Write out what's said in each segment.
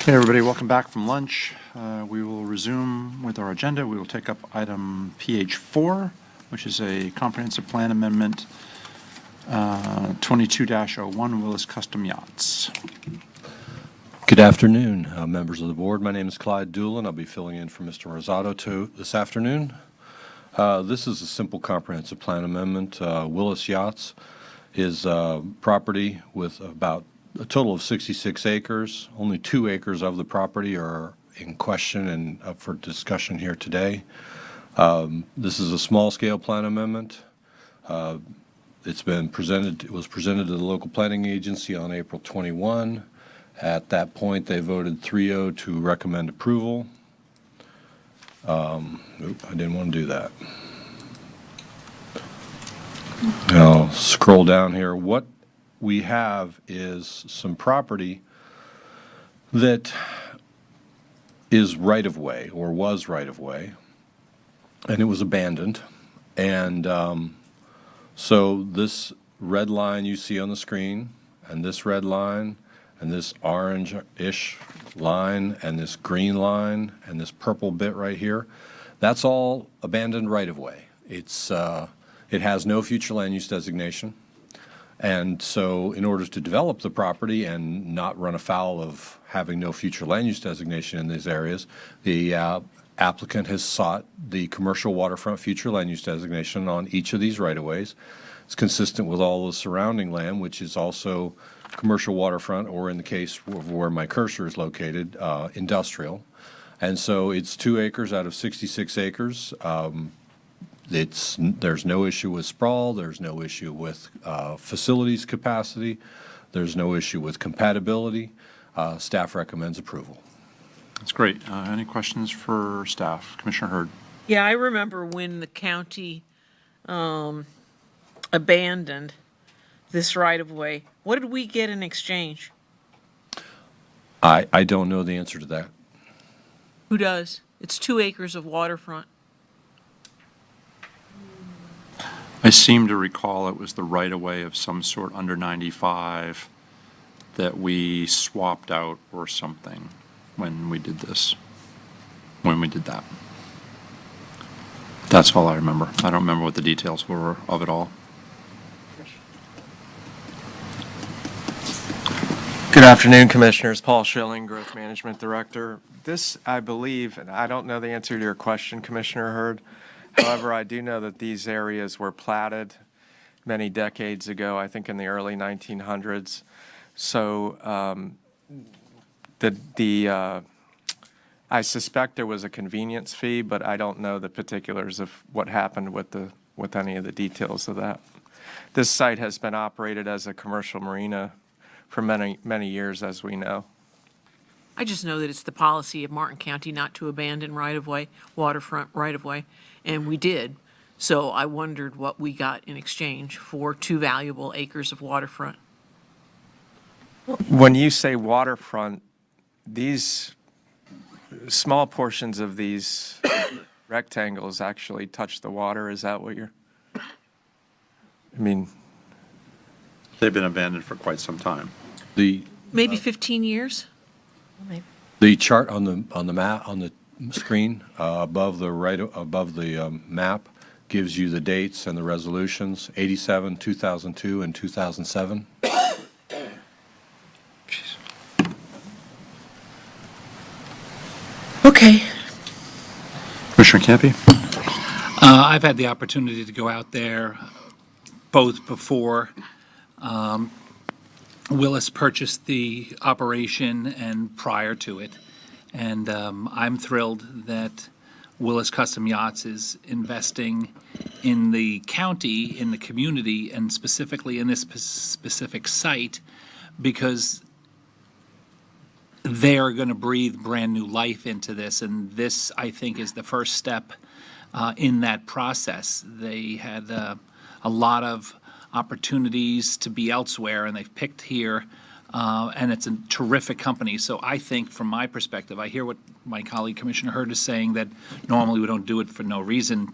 Hey, everybody, welcome back from lunch. We will resume with our agenda. We will take up item PH4, which is a comprehensive plan amendment 22-01 Willis Custom Yachts. Good afternoon, members of the board. My name is Clyde Doolin. I'll be filling in for Mr. Rosato this afternoon. This is a simple comprehensive plan amendment. Willis Yachts is property with about a total of 66 acres. Only 2 acres of the property are in question and up for discussion here today. This is a small-scale plan amendment. It was presented to the local planning agency on April 21. At that point, they voted 3-0 to recommend approval. I didn't want to do that. I'll scroll down here. What we have is some property that is right-of-way, or was right-of-way, and it was abandoned. And so this red line you see on the screen, and this red line, and this orange-ish line, and this green line, and this purple bit right here, that's all abandoned right-of-way. It has no future land use designation. And so in order to develop the property and not run afoul of having no future land use designation in these areas, the applicant has sought the commercial waterfront future land use designation on each of these right-of-ways. It's consistent with all the surrounding land, which is also commercial waterfront, or in the case of where my cursor is located, industrial. And so it's 2 acres out of 66 acres. There's no issue with sprawl, there's no issue with facilities capacity, there's no issue with compatibility. Staff recommends approval. That's great. Any questions for staff? Commissioner Hurd. Yeah, I remember when the county abandoned this right-of-way. What did we get in exchange? I don't know the answer to that. Who does? It's 2 acres of waterfront. I seem to recall it was the right-of-way of some sort under 95 that we swapped out or something when we did this, when we did that. That's all I remember. I don't remember what the details were of it all. Good afternoon, Commissioners. Paul Schilling, Growth Management Director. This, I believe, and I don't know the answer to your question, Commissioner Hurd. However, I do know that these areas were platted many decades ago, I think in the early 1900s. So I suspect there was a convenience fee, but I don't know the particulars of what happened with any of the details of that. This site has been operated as a commercial marina for many, many years, as we know. I just know that it's the policy of Martin County not to abandon right-of-way, waterfront right-of-way, and we did. So I wondered what we got in exchange for 2 valuable acres of waterfront. When you say waterfront, these small portions of these rectangles actually touch the water. Is that what you're? I mean, They've been abandoned for quite some time. Maybe 15 years? The chart on the map on the screen above the map gives you the dates and the resolutions: 87, 2002, and 2007. Okay. Commissioner Campy? I've had the opportunity to go out there both before Willis purchased the operation and prior to it. And I'm thrilled that Willis Custom Yachts is investing in the county, in the community, and specifically in this specific site, because they are going to breathe brand new life into this. And this, I think, is the first step in that process. They had a lot of opportunities to be elsewhere, and they've picked here, and it's a terrific company. So I think, from my perspective, I hear what my colleague Commissioner Hurd is saying, that normally we don't do it for no reason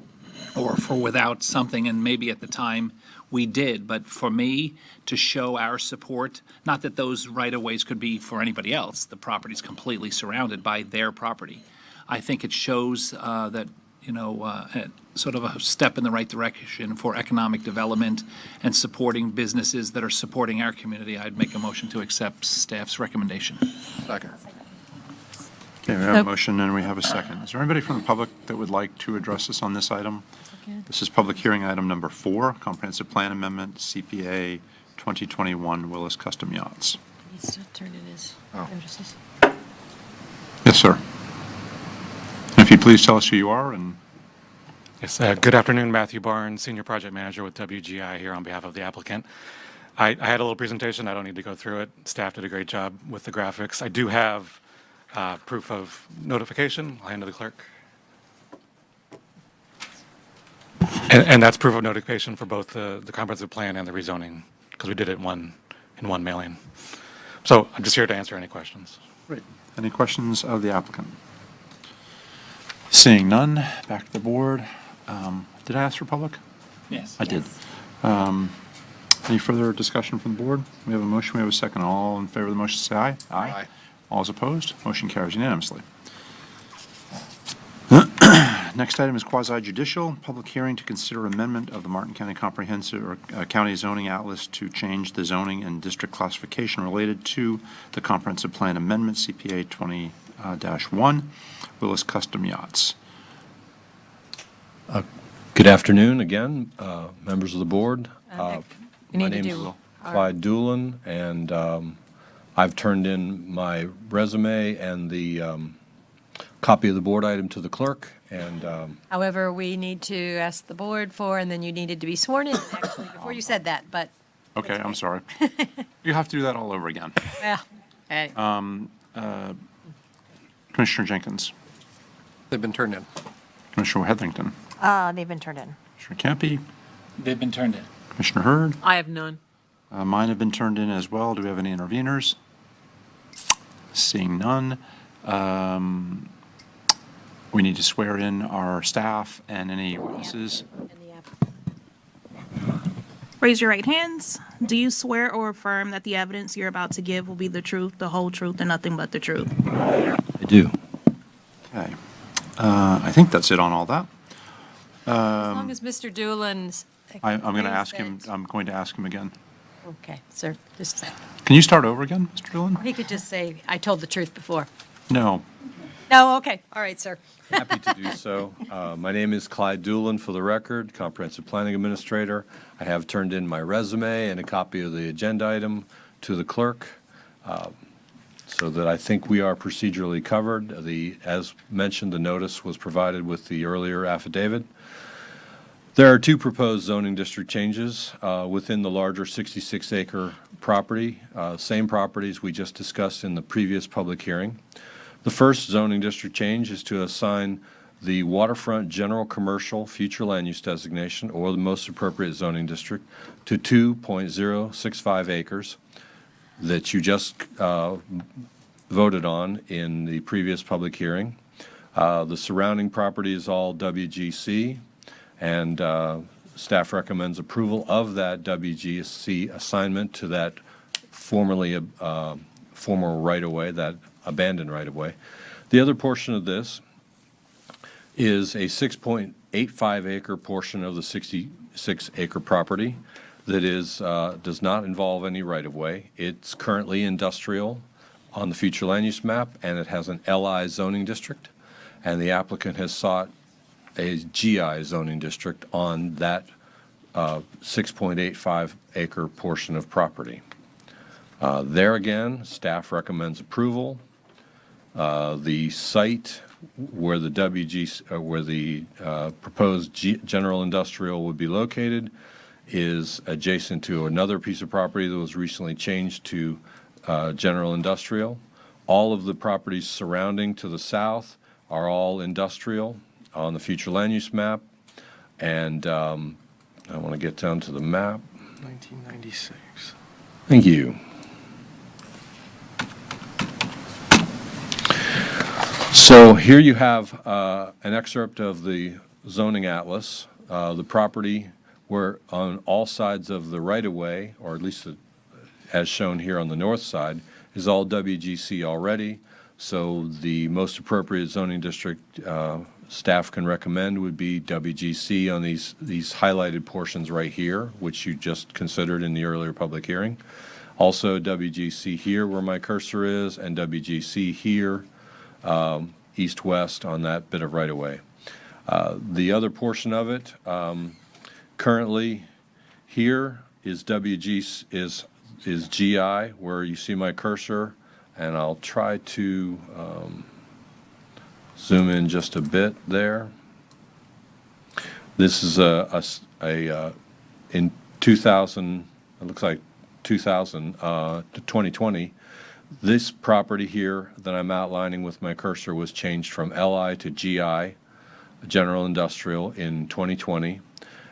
or for without something, and maybe at the time we did. But for me, to show our support, not that those right-of-ways could be for anybody else, the property's completely surrounded by their property. I think it shows that, sort of a step in the right direction for economic development and supporting businesses that are supporting our community. I'd make a motion to accept staff's recommendation. Second. Okay, we have a motion and we have a second. Is there anybody from the public that would like to address us on this item? This is public hearing item number 4, Comprehensive Plan Amendment, CPA 2021 Willis Custom Yachts. Needs to turn in his notices. Yes, sir. If you'd please tell us who you are and Yes, good afternoon, Matthew Barnes, Senior Project Manager with WGI here on behalf of the applicant. I had a little presentation. I don't need to go through it. Staff did a great job with the graphics. I do have proof of notification. I'll hand to the clerk. And that's proof of notification for both the comprehensive plan and the rezoning, because we did it in one mailing. So I'm just here to answer any questions. Great. Any questions of the applicant? Seeing none, back to the board. Did I ask for public? Yes. I did. Any further discussion from the board? We have a motion, we have a second. All in favor of the motion, say aye. Aye. All is opposed? Motion carries unanimously. Next item is quasi judicial, public hearing to consider amendment of the Martin County Comprehensive or County Zoning Atlas to change the zoning and district classification related to the Comprehensive Plan Amendment, CPA 20-1, Willis Custom Yachts. Good afternoon again, members of the board. We My need to name is do Clyde Doolin, and I've turned in my resume and the copy of the board item to the clerk, and However, we need to ask the board for, and then you needed to be sworn in, actually, before you said that, but, Okay, I'm sorry. You have to do that all over again. yeah. Hey. Commissioner Jenkins, They've been turned in. Commissioner Heatherington, They've been turned in. Commissioner Campy, They've been turned in. Commissioner Hurd. I have none. Mine have been turned in as well. Do we have any interveners? Seeing none. We need to swear in our staff and any witnesses. Raise your right hands. Do you swear or affirm that the evidence you're about to give will be the truth, the whole truth, and nothing but the truth? I do. Okay. I think that's it on all that. As long as Mr. Doolin's. I'm going to ask him, consent. I'm going to ask him again. Okay, sir, just, Can you start over again, Mr. Dillon? he could just say, I told the truth before. No. No, okay, all right, sir. Happy to do so. My name is Clyde Doolin, for the record, Comprehensive Planning Administrator. I have turned in my resume and a copy of the agenda item to the clerk, so that I think we are procedurally covered. As mentioned, the notice was provided with the earlier affidavit. There are 2 proposed zoning district changes within the larger 66-acre property, same properties we just discussed in the previous public hearing. The first zoning district change is to assign the waterfront general commercial future land use designation, or the most appropriate zoning district, to 2.065 acres that you just voted on in the previous public hearing. The surrounding property is all WGC, and staff recommends approval of that WGC assignment to that former right-of-way, that abandoned right-of-way. The other portion of this is a 6.85 acre portion of the 66 acre property that does not involve any right-of-way. It's currently industrial on the future land use map, and it has an LI zoning district, and the applicant has sought a GI zoning district on that 6.85 acre portion of property. There again, staff recommends approval. The site where the proposed general industrial would be located is adjacent to another piece of property that was recently changed to general industrial. All of the properties surrounding to the south are all industrial on the future land use map. And I want to get down to the map. 1996. Thank you. So here you have an excerpt of the zoning atlas. The property where on all sides of the right-of-way, or at least as shown here on the north side, is all WGC already. So the most appropriate zoning district staff can recommend would be WGC on these highlighted portions right here, which you just considered in the earlier public hearing. Also WGC here where my cursor is, and WGC here, east-west on that bit of right-of-way. The other portion of it, currently here is is GI, where you see my cursor, and I'll try to zoom in just a bit there. This is in 2000, it looks like 2000 to 2020, this property here that I'm outlining with my cursor was changed from LI to GI, General Industrial, in 2020.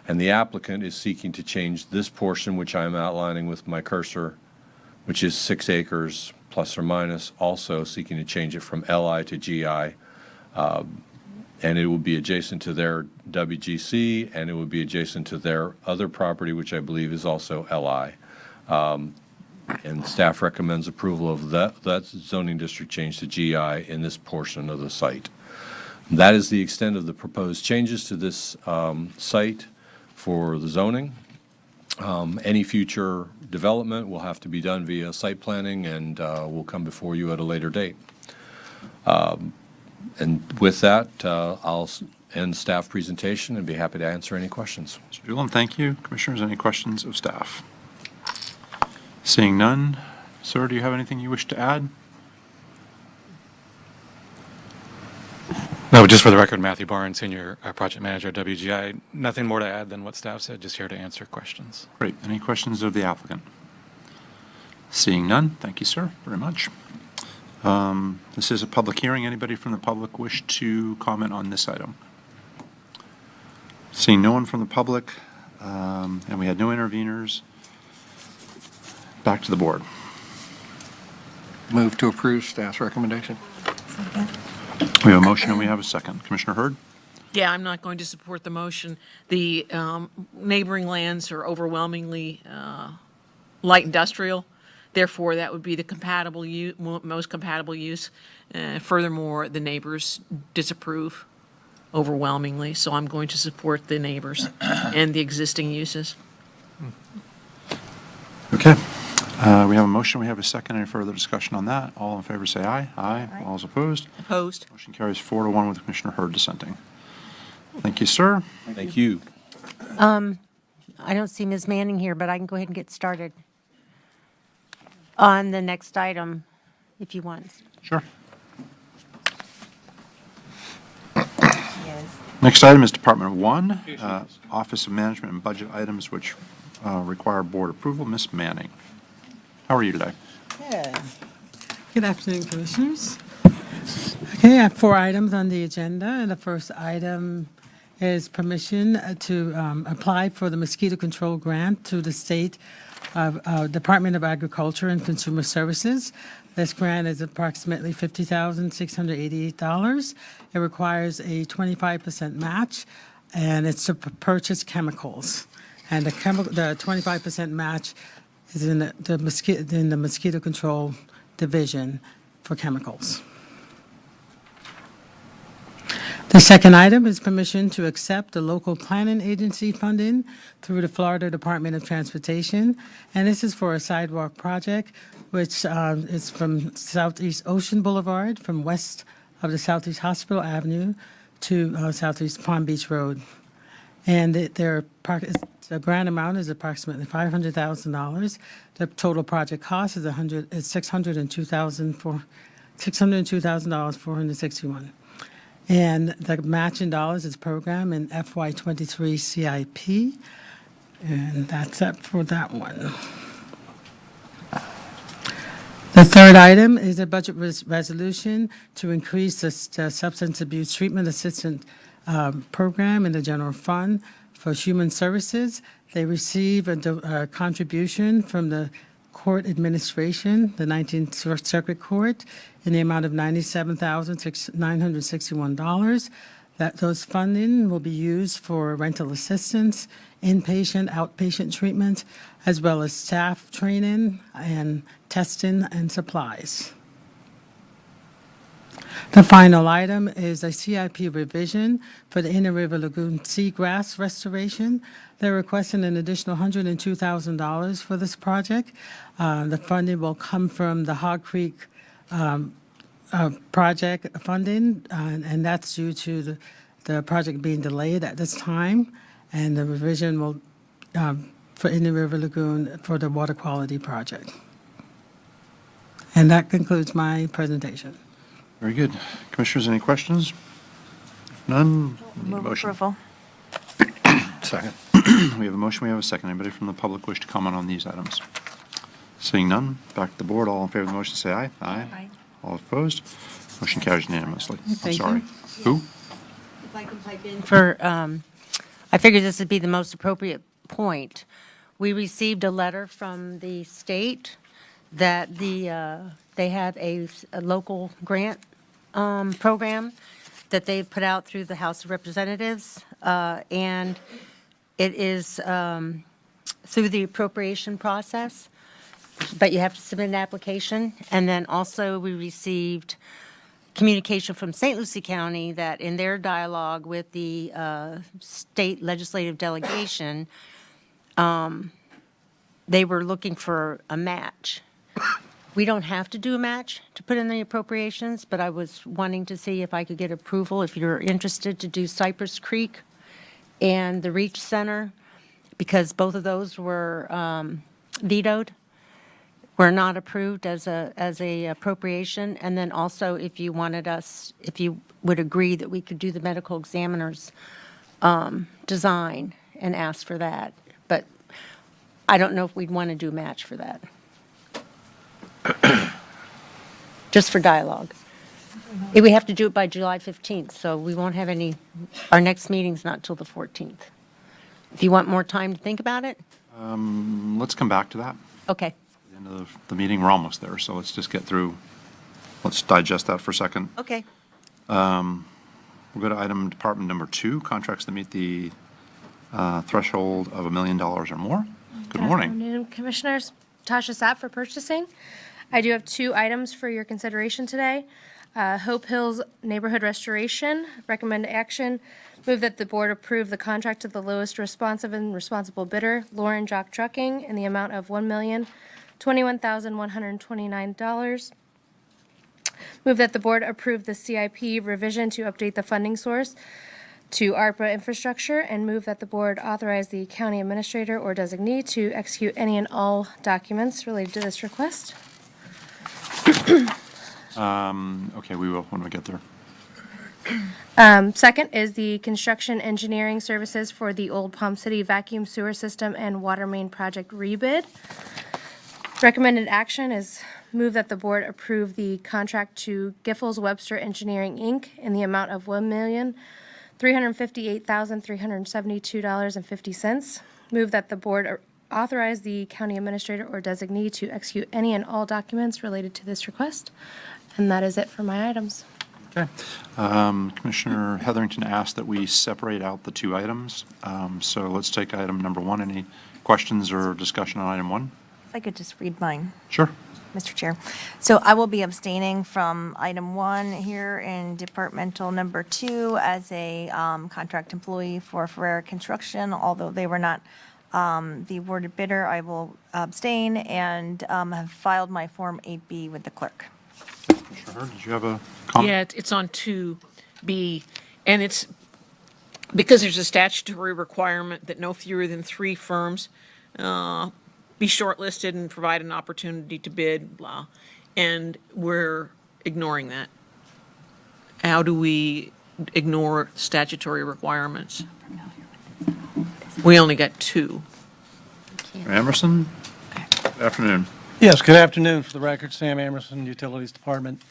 And the applicant is seeking to change this portion, which I'm outlining with my cursor, which is 6 acres plus or minus, also seeking to change it from LI to GI. And it will be adjacent to their WGC, and it will be adjacent to their other property, which I believe is also LI. And staff recommends approval of that zoning district change to GI in this portion of the site. That is the extent of the proposed changes to this site for the zoning. Any future development will have to be done via site planning and will come before you at a later date. And with that, I'll end staff presentation and be happy to answer any questions. Mr. Doolin, thank you. Commissioners, any questions of staff? Seeing none. Sir, do you have anything you wish to add? No, just for the record, Matthew Barnes, Senior Project Manager at WGI. Nothing more to add than what staff said, just here to answer questions. Great. Any questions of the applicant? Seeing none. Thank you, sir, very much. This is a public hearing. Anybody from the public wish to comment on this item? Seeing no one from the public, and we had no interveners, back to the board. Move to approve staff's recommendation. We have a motion and we have a second. Commissioner Hurd? Yeah, I'm not going to support the motion. The neighboring lands are overwhelmingly light industrial. Therefore, that would be the compatible most compatible use. Furthermore, the neighbors disapprove overwhelmingly, so I'm going to support the neighbors and the existing uses. Okay. We have a motion. We have a second. Any further discussion on that? All in favor say aye. Aye. All is opposed. Opposed? Motion carries 4-1 with Commissioner Hurd dissenting. Thank you, sir. Thank you. I don't see Ms. Manning here, but I can go ahead and get started on the next item if you want. Sure. Next item is Department 1, Office of Management and Budget items which require board approval. Ms. Manning, how are you today? Good afternoon, Commissioners. Okay, I have 4 items on the agenda, and the first item is permission to apply for the mosquito control grant to the State Department of Agriculture and Consumer Services. This grant is approximately $50,688. It requires a 25% match, and it's to purchase chemicals. And the 25% match is in the mosquito control division for chemicals. The second item is permission to accept the local planning agency funding through the Florida Department of Transportation. And this is for a sidewalk project, which is from Southeast Ocean Boulevard, from west of the Southeast Hospital Avenue to Southeast Palm Beach Road. And the grant amount is approximately $500,000. The total project cost is $602,461. And the match in dollars is program in FY23 CIP. And that's it for that one. The third item is a budget resolution to increase the substance abuse treatment assistant program in the general fund for human services. They receive a contribution from the court administration, the 19th Circuit Court, in the amount of $97,961. That those funding will be used for rental assistance, inpatient, outpatient treatment, as well as staff training and testing and supplies. The final item is a CIP revision for the Inner River Lagoon seagrass restoration. They're requesting an additional $102,000 for this project. The funding will come from the Hog Creek project funding, and that's due to the project being delayed at this time. And the revision will, for Inner River Lagoon for the water quality project. And that concludes my presentation. Very good. Commissioners, any questions? If none, we need a Move motion. approval. Second. We have a motion, we have a second. Anybody from the public wish to comment on these items? Seeing none, back to the board. All in favor of the motion, say aye. Aye. All opposed? Motion carries unanimously. I'm Thank you. sorry. Who? If I can pipe in for, I figured this would be the most appropriate point. We received a letter from the state that they have a local grant program that they've put out through the House of Representatives, and it is through the appropriation process, but you have to submit an application. And then also, we received communication from St. Lucie County that in their dialogue with the state legislative delegation, they were looking for a match. We don't have to do a match to put in the appropriations, but I was wanting to see if I could get approval, if you're interested, to do Cypress Creek and the Reach Center, because both of those were vetoed, were not approved as a appropriation. And then also, if you wanted us, if you would agree that we could do the medical examiner's design and ask for that. But I don't know if we'd want to do a match for that. Just for dialogue. We have to do it by July 15th, so we won't have any, our next meeting's not till the 14th. If you want more time to think about it, Let's come back to that. okay. At the end of the meeting, we're almost there, so let's just get through, let's digest that for a second. Okay. We'll go to item department number 2, contracts that meet the threshold of $1 million or more. Good morning. Afternoon, Commissioners. Tasha Sapp for purchasing. I do have 2 items for your consideration today. Hope Hills Neighborhood Restoration, recommend action. Move that the board approve the contract to the lowest responsive and responsible bidder, Lauren Jock Trucking, in the amount of $1,021,129. Move that the board approve the CIP revision to update the funding source to ARPA infrastructure, and move that the board authorize the county administrator or designee to execute any and all documents related to this request. Okay, we will when we get there. Second is the construction engineering services for the Old Palm City vacuum sewer system and water main project rebid. Recommended action is move that the board approve the contract to Giffords Webster Engineering, Inc. in the amount of $1,358,372.50. Move that the board authorize the county administrator or designee to execute any and all documents related to this request. And that is it for my items. Okay. Commissioner Heatherington asked that we separate out the 2 items. So let's take item number 1. Any questions or discussion on item 1? If I could just read mine, Sure. Mr. Chair. So I will be abstaining from item 1 here in departmental number 2 as a contract employee for Ferrera Construction. Although they were not the awarded bidder, I will abstain and have filed my Form 8B with the clerk. Commissioner Hurd, did you have a comment? Yeah, it's on 2B, and it's because there's a statutory requirement that no fewer than 3 firms be shortlisted and provide an opportunity to bid, blah, and we're ignoring that. How do we ignore statutory requirements? We only got 2. Emerson? Good afternoon. Yes, good afternoon. For the record, Sam Emerson, Utilities Department.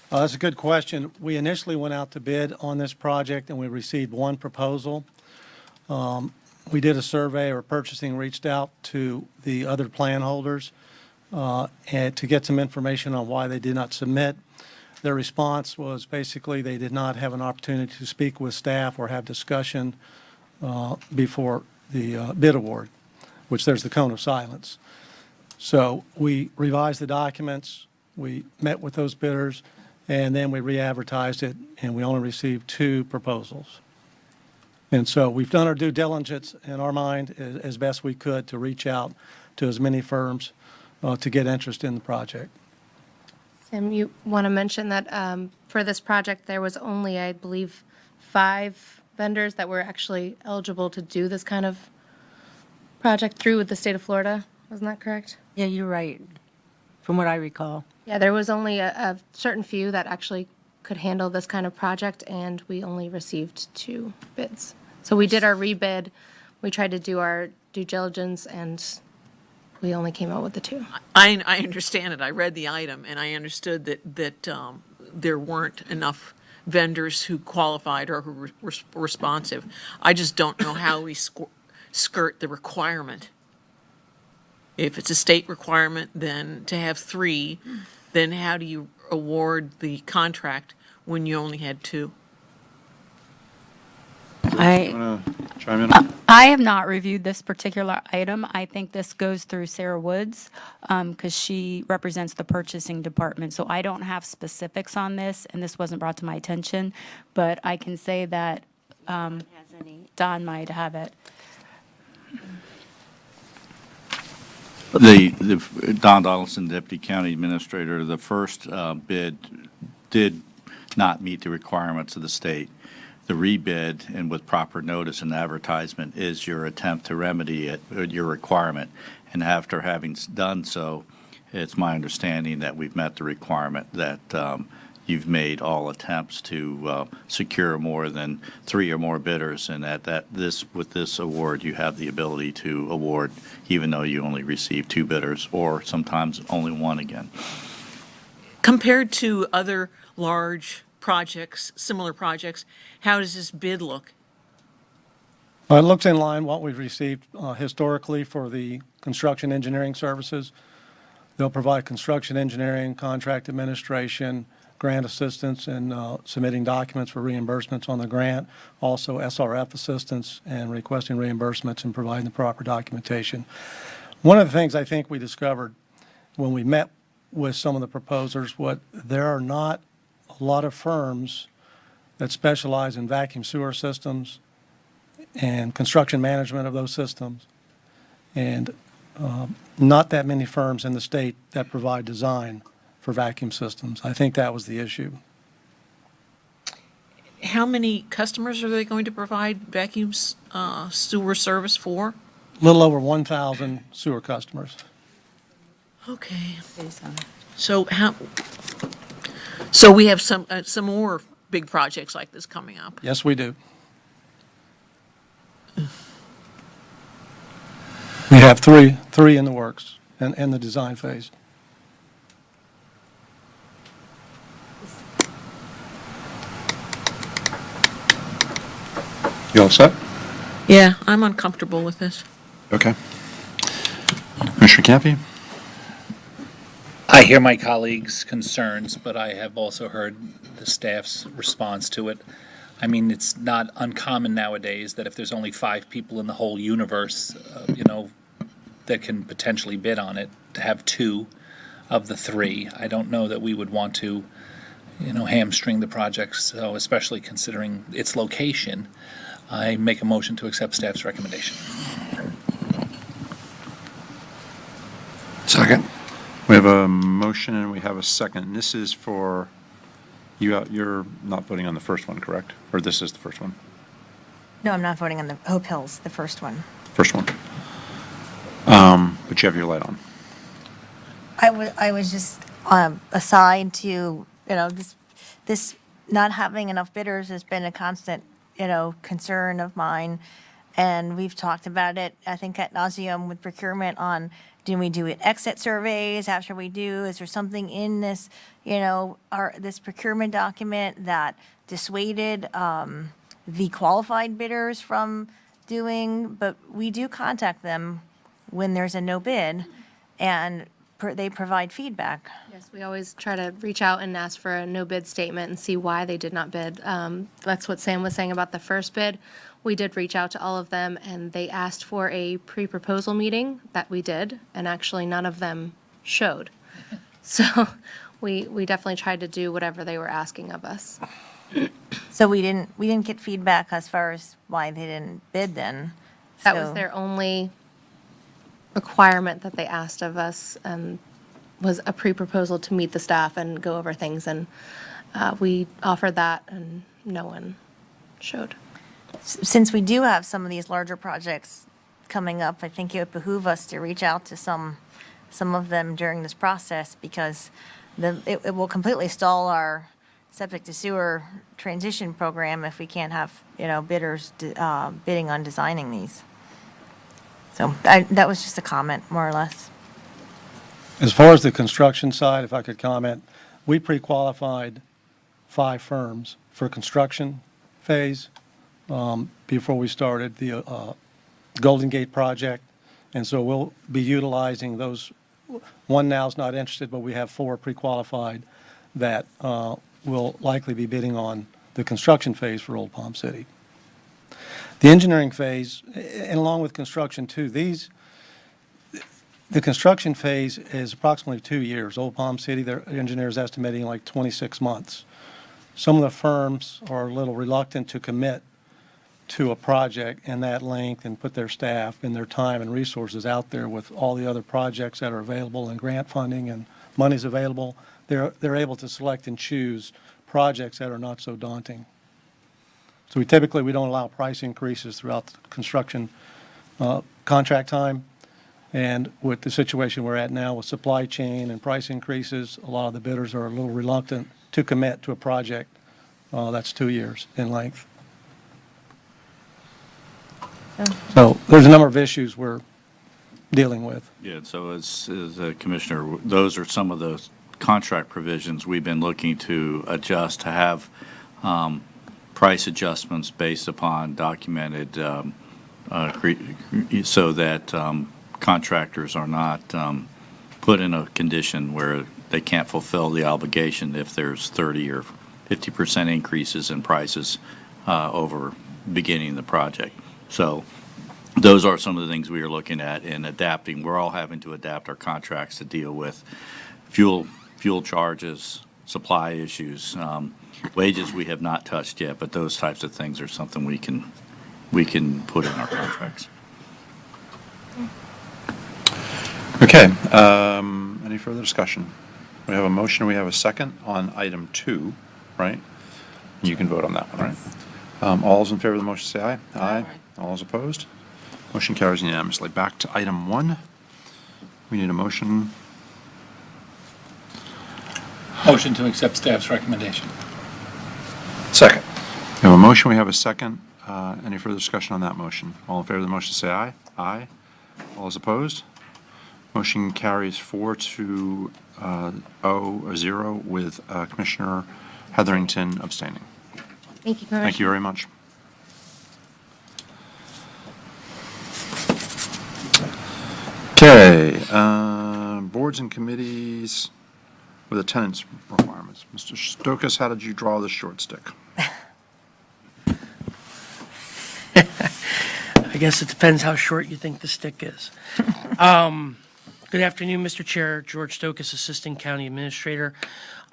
That's a good question. We initially went out to bid on this project, and we received 1 proposal. We did a survey, or purchasing reached out to the other plan holders and to get some information on why they did not submit. Their response was basically they did not have an opportunity to speak with staff or have discussion before the bid award, which there's the cone of silence. So we revised the documents, we met with those bidders, and then we re-advertised it, and we only received 2 proposals. And so we've done our due diligence in our mind as best we could to reach out to as many firms to get interest in the project. Sam, you want to mention that for this project, there was only, I believe, 5 vendors that were actually eligible to do this kind of project through with the state of Florida. Wasn't that correct? Yeah, you're right, from what I recall. Yeah, there was only a certain few that actually could handle this kind of project, and we only received 2 bids. So we did our rebid, we tried to do our due diligence, and we only came out with the 2. I understand it. I read the item, and I understood that there weren't enough vendors who qualified or who were responsive. I just don't know how we skirt the requirement. If it's a state requirement, then to have 3, then how do you award the contract when you only had 2? Chime in? I have not reviewed this particular item. I think this goes through Sarah Woods because she represents the purchasing department. So I don't have specifics on this, and this wasn't brought to my attention. But I can say that Don might have it. Don Donaldson, Deputy County Administrator, the first bid did not meet the requirements of the state. The rebid, and with proper notice and advertisement, is your attempt to remedy it, your requirement. And after having done so, it's my understanding that we've met the requirement, that you've made all attempts to secure more than 3 or more bidders, and with this award, you have the ability to award even though you only received 2 bidders, or sometimes only 1 again. Compared to other large projects, similar projects, how does this bid look? It looks in line what we've received historically for the construction engineering services. They'll provide construction engineering, contract administration, grant assistance, and submitting documents for reimbursements on the grant, also SRF assistance and requesting reimbursements and providing the proper documentation. One of the things I think we discovered when we met with some of the proposers, there are not a lot of firms that specialize in vacuum sewer systems and construction management of those systems, and not that many firms in the state that provide design for vacuum systems. I think that was the issue. How many customers are they going to provide vacuum sewer service for? A little over 1,000 sewer customers. Okay. So we have some more big projects like this coming up. Yes, we do. We have three in the works and in the design phase. You all set? Yeah, I'm uncomfortable with this. Okay. Commissioner Campy? I hear my colleagues' concerns, but I have also heard the staff's response to it. I mean, it's not uncommon nowadays that if there's only 5 people in the whole universe, that can potentially bid on it, to have 2 of the 3. I don't know that we would want to, hamstring the project, so especially considering its location. I make a motion to accept staff's recommendation. Second. We have a motion and we have a second. This is for, you're not voting on the first one, correct? Or this is the first one? No, I'm not voting on the Hope Hills, the first one. First one. But you have your light on. I was just aside to, this not having enough bidders has been a constant, concern of mine. And we've talked about it, I think, ad nauseum with procurement on, do we do exit surveys after we do? Is there something in this, this procurement document that dissuaded the qualified bidders from doing? But we do contact them when there's a no bid. And they provide feedback. Yes, we always try to reach out and ask for a no bid statement and see why they did not bid. That's what Sam was saying about the first bid. We did reach out to all of them, and they asked for a pre-proposal meeting that we did, and actually none of them showed. So we definitely tried to do whatever they were asking of us. So we didn't get feedback as far as why they didn't bid then. That was So- their only requirement that they asked of us, and was a pre-proposal to meet the staff and go over things, and we offered that, and no one showed. Since we do have some of these larger projects coming up, I think it would behoove us to reach out to some of them during this process, because it will completely stall our septic to sewer transition program if we can't have, bidders bidding on designing these. So that was just a comment, more or less. As far as the construction side, if I could comment, we pre-qualified 5 firms for construction phase before we started the Golden Gate project. And so we'll be utilizing those. One now is not interested, but we have 4 pre-qualified that will likely be bidding on the construction phase for Old Palm City. The engineering phase, and along with construction too, the construction phase is approximately 2 years. Old Palm City, their engineers estimating like 26 months. Some of the firms are a little reluctant to commit to a project in that length and put their staff and their time and resources out there with all the other projects that are available and grant funding and money's available. They're able to select and choose projects that are not so daunting. So we don't allow price increases throughout the construction contract time. And with the situation we're at now with supply chain and price increases, a lot of the bidders are a little reluctant to commit to a project that's 2 years in length. So there's a number of issues we're dealing with. Yeah, so as a commissioner, those are some of the contract provisions we've been looking to adjust, to have price adjustments based upon documented, so that contractors are not put in a condition where they can't fulfill the obligation if there's 30 or 50% increases in prices over beginning the project. So those are some of the things we are looking at in adapting. We're all having to adapt our contracts to deal with fuel charges, supply issues, wages we have not touched yet, but those types of things are something we can put in our contracts. Okay, any further discussion? We have a motion, we have a second on item 2, right? You can vote on that one, right? All those in favor of the motion say aye. Aye. All those opposed? Motion carries unanimously. Back to item 1. We need a motion. Motion to accept staff's recommendation. Second. We have a motion, we have a second. Any further discussion on that motion? All in favor of the motion say aye. Aye. All those opposed? Motion carries 4-0 with Commissioner Heatherington abstaining. Thank you, Commissioner. Thank you very much. Okay, boards and committees with attendance requirements. Mr. Stokas, how did you draw this short stick? I guess it depends how short you think the stick is. Good afternoon, Mr. Chair. George Stokas, Assistant County Administrator.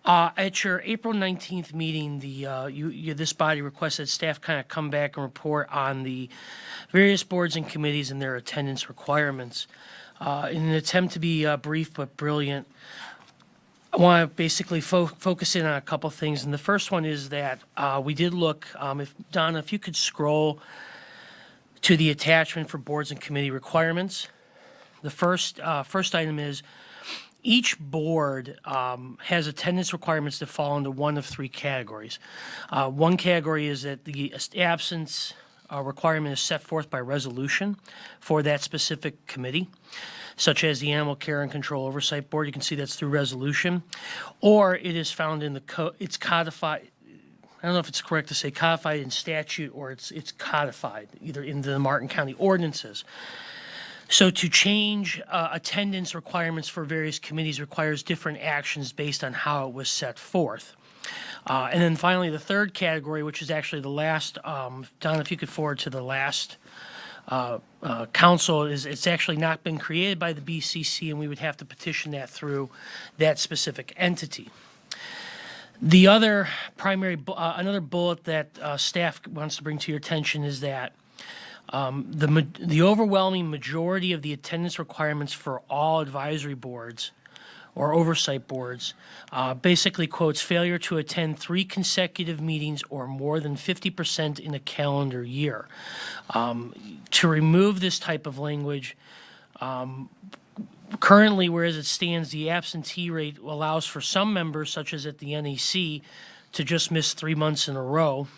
At your April 19th meeting, this body requested staff kind of come back and report on the various boards and committees and their attendance requirements. In an attempt to be brief but brilliant, I want to basically focus in on a couple things. And the first one is that we did look, Donna, if you could scroll to the attachment for boards and committee requirements. The first item is each board has attendance requirements that fall into one of 3 categories. One category is that the absence requirement is set forth by resolution for that specific committee, such as the Animal Care and Control Oversight Board. You can see that's through resolution. Or it is found in it's codified. I don't know if it's correct to say codified in statute or it's codified, either in the Martin County ordinances. So to change attendance requirements for various committees requires different actions based on how it was set forth. And then finally, the third category, which is actually the last, Don, if you could forward to the last council, is it's actually not been created by the BCC, and we would have to petition that through that specific entity. The other primary, another bullet that staff wants to bring to your attention is that the overwhelming majority of the attendance requirements for all advisory boards or oversight boards basically quotes failure to attend 3 consecutive meetings or more than 50% in a calendar year. To remove this type of language, currently, whereas it stands, the absentee rate allows for some members, such as at the NEC, to just miss 3 months in a row,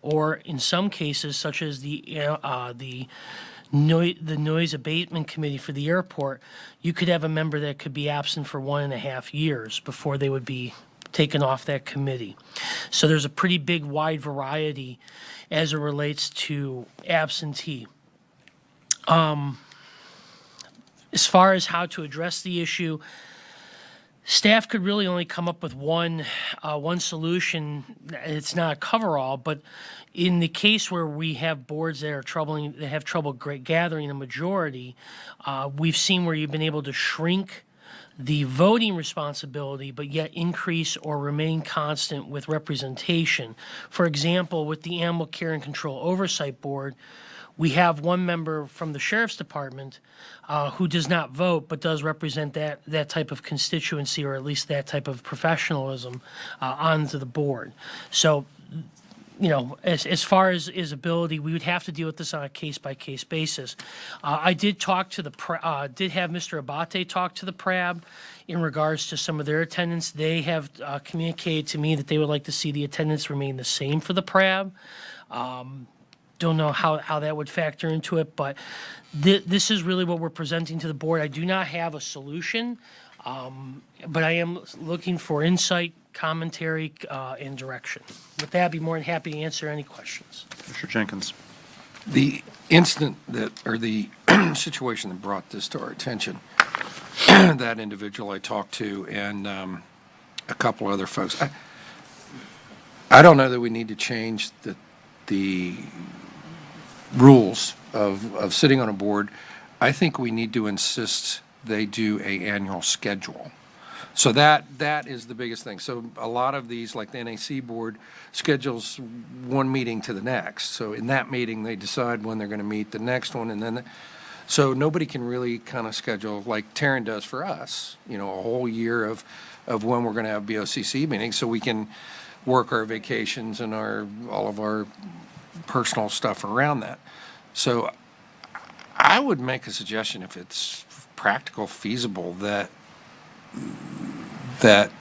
or in some cases, such as the noise abatement committee for the airport, you could have a member that could be absent for 1.5 years before they would be taken off that committee. So there's a pretty big wide variety as it relates to absentee. As far as how to address the issue, staff could really only come up with one solution. It's not a coverall, but in the case where we have boards that have trouble gathering a majority, we've seen where you've been able to shrink the voting responsibility, but yet increase or remain constant with representation. For example, with the Animal Care and Control Oversight Board, we have one member from the Sheriff's Department who does not vote, but does represent that type of constituency, or at least that type of professionalism onto the board. So, you know, as far as his ability, we would have to deal with this on a case-by-case basis. I did talk to did have Mr. Abate talk to the PRAB in regards to some of their attendance. They have communicated to me that they would like to see the attendance remain the same for the PRAB. Don't know how that would factor into it, but this is really what we're presenting to the board. I do not have a solution, but I am looking for insight, commentary, and direction. With that, I'd be more than happy to answer any questions. Mr. Jenkins. The incident or the situation that brought this to our attention, that individual I talked to and a couple other folks, I don't know that we need to change the rules of sitting on a board. I think we need to insist they do an annual schedule. So that is the biggest thing. So a lot of these, like the NAC board, schedules one meeting to the next. So in that meeting, they decide when they're going to meet the next one, and then so nobody can really kind of schedule like Taryn does for us, you know, a whole year of when we're going to have BOCC meetings, so we can work our vacations and all of our personal stuff around that. So I would make a suggestion, if it's practical, feasible, that at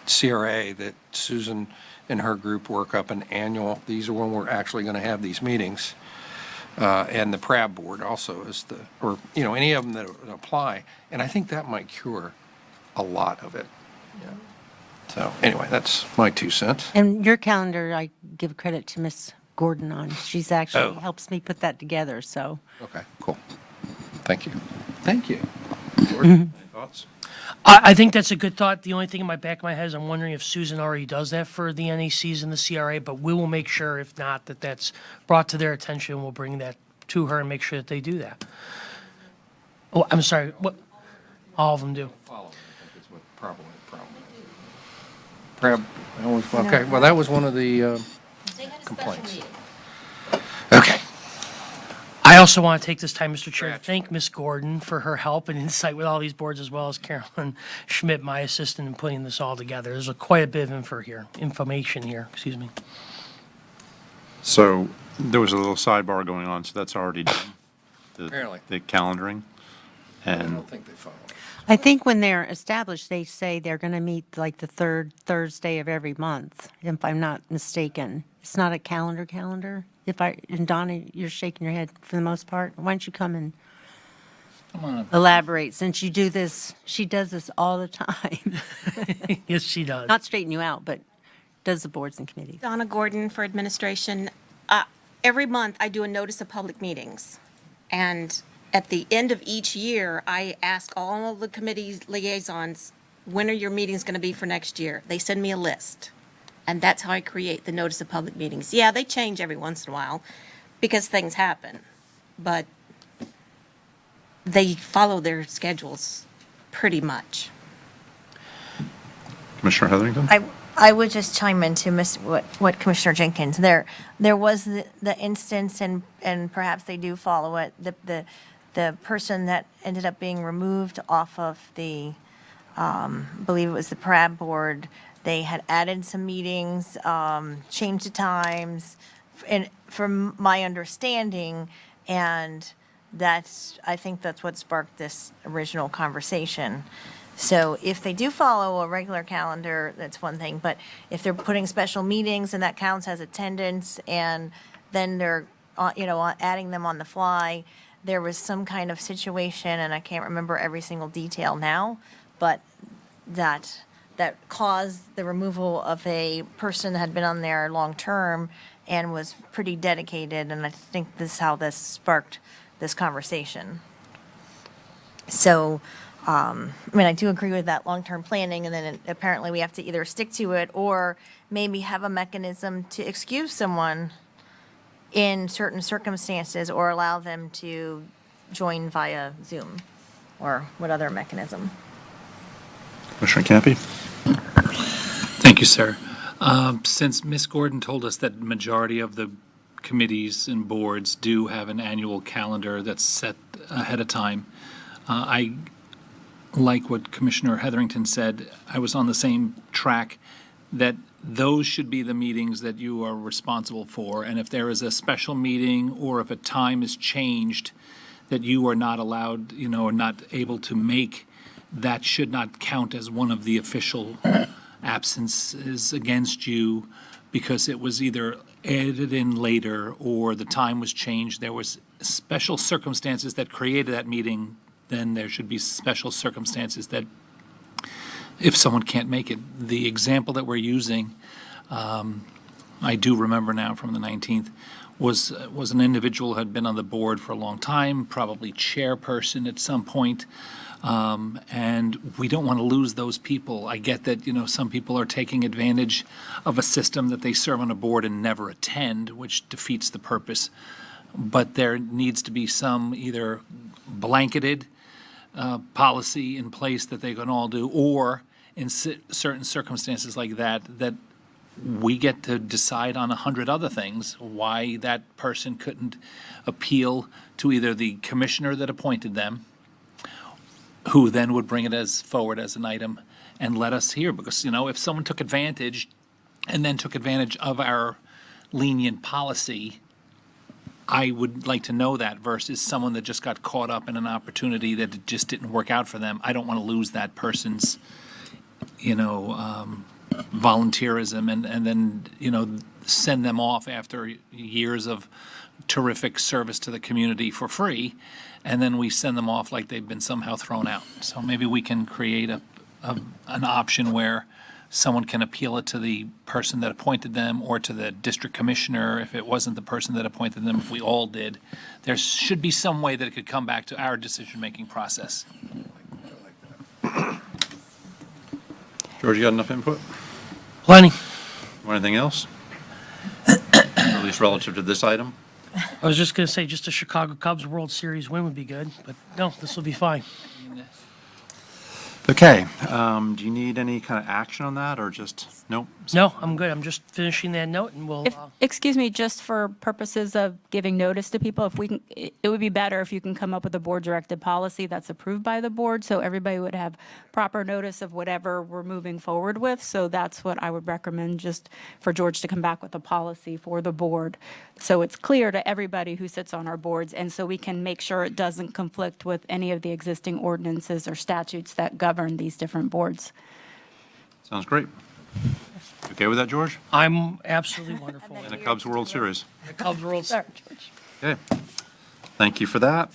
CRA, that Susan and her group work up an annual, these are when we're actually going to have these meetings, and the PRAB board also is or, you know, any of them that apply. And I think that might cure a lot of it. Yeah. So anyway, that's my 2 cents. And your calendar, I give credit to Miss Gordon on. She's actually helps me put that together, so. Okay, cool. Thank you. Thank you. Any thoughts? I think that's a good thought. The only thing in my back of my head is I'm wondering if Susan already does that for the NECs and the CRA, but we will make sure, if not, that's brought to their attention. We'll bring that to her and make sure that they do that. Oh, I'm sorry, what? All of them do. Follow, I think is what probably PRAB. Okay, well, that was one of the complaints. Okay. I also want to take this time, Mr. Chair, to thank Ms. Gordon for her help and insight with all these boards, as well as Carolyn Schmidt, my assistant, in putting this all together. There's quite a bit of information here, excuse me. So there was a little sidebar going on, so that's already done. Apparently. The calendaring. I And don't think they follow. I think when they're established, they say they're going to meet like the third Thursday of every month, if I'm not mistaken. It's not a calendar. And Donna, you're shaking your head for the most part. Why don't you come and elaborate, since you do this, she does this all the time. Yes, she does. Not straighten you out, but does the boards and committees. Donna Gordon for administration. Every month I do a notice of public meetings. And at the end of each year, I ask all of the committee's liaisons, when are your meetings going to be for next year? They send me a list. And that's how I create the notice of public meetings. Yeah, they change every once in a while because things happen, but they follow their schedules pretty much. Commissioner Heatherington? I would just chime in to what Commissioner Jenkins, there was the instance, and perhaps they do follow it, the person that ended up being removed off of the, believe it was the PRAB board, they had added some meetings, changed the times, and from my understanding, and I think that's what sparked this original conversation. So if they do follow a regular calendar, that's one thing, but if they're putting special meetings and that counts as attendance, and then they're, adding them on the fly, there was some kind of situation, and I can't remember every single detail now, but that caused the removal of a person that had been on there long-term and was pretty dedicated, and I think this is how this sparked this conversation. So, I do agree with that long-term planning, and then apparently we have to either stick to it or maybe have a mechanism to excuse someone in certain circumstances or allow them to join via Zoom or what other mechanism. Commissioner Campy? Thank you, sir. Since Ms. Gordon told us that majority of the committees and boards do have an annual calendar that's set ahead of time, I like what Commissioner Heatherington said. I was on the same track that those should be the meetings that you are responsible for. And if there is a special meeting or if a time is changed that you are not allowed, or not able to make, that should not count as one of the official absences against you because it was either added in later or the time was changed. There was special circumstances that created that meeting. Then there should be special circumstances that if someone can't make it. The example that we're using, I do remember now from the 19th, was an individual who had been on the board for a long time, probably chairperson at some point, and we don't want to lose those people. I get that, some people are taking advantage of a system that they serve on a board and never attend, which defeats the purpose. But there needs to be some either blanketed policy in place that they can all do, or in certain circumstances like that we get to decide on 100 other things why that person couldn't appeal to either the commissioner that appointed them, who then would bring it forward as an item and let us hear. Because, if someone took advantage and then took advantage of our lenient policy, I would like to know that versus someone that just got caught up in an opportunity that it just didn't work out for them. I don't want to lose that person's, volunteerism and then, send them off after years of terrific service to the community for free. And then we send them off like they've been somehow thrown out. So maybe we can create an option where someone can appeal it to the person that appointed them or to the district commissioner if it wasn't the person that appointed them, if we all did. There should be some way that it could come back to our decision-making process. George, you got enough input? Plenty. Or anything else? At least relative to this item? I was just going to say, just a Chicago Cubs World Series win would be good, but no, this will be fine. Okay, do you need any kind of action on that, or just, nope? No, I'm good. I'm just finishing that note, and we'll. Excuse me, just for purposes of giving notice to people, if we can, it would be better if you can come up with a board-directed policy that's approved by the board, so everybody would have proper notice of whatever we're moving forward with. So that's what I would recommend, just for George to come back with a policy for the board, so it's clear to everybody who sits on our boards, and so we can make sure it doesn't conflict with any of the existing ordinances or statutes that govern these different boards. Sounds great. Okay with that, George? I'm absolutely wonderful. And the Cubs World Series. The Cubs World Series. Okay. Thank you for that.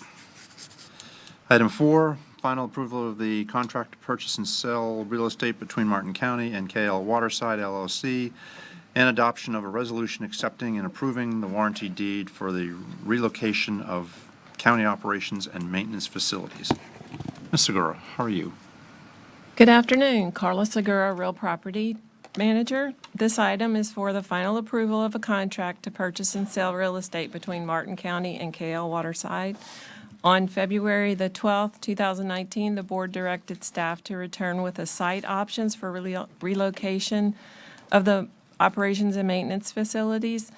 Item 4, final approval of the contract to purchase and sell real estate between Martin County and KL Waterside LLC, and adoption of a resolution accepting and approving the warranty deed for the relocation of County Operations and Maintenance Facilities. Ms. Segura, how are you? Good afternoon. Carla Segura, Real Property Manager. This item is for the final approval of a contract to purchase and sell real estate between Martin County and KL Waterside. On February the 12th, 2019, the board directed staff to return with a site options for relocation of the operations and maintenance facilities.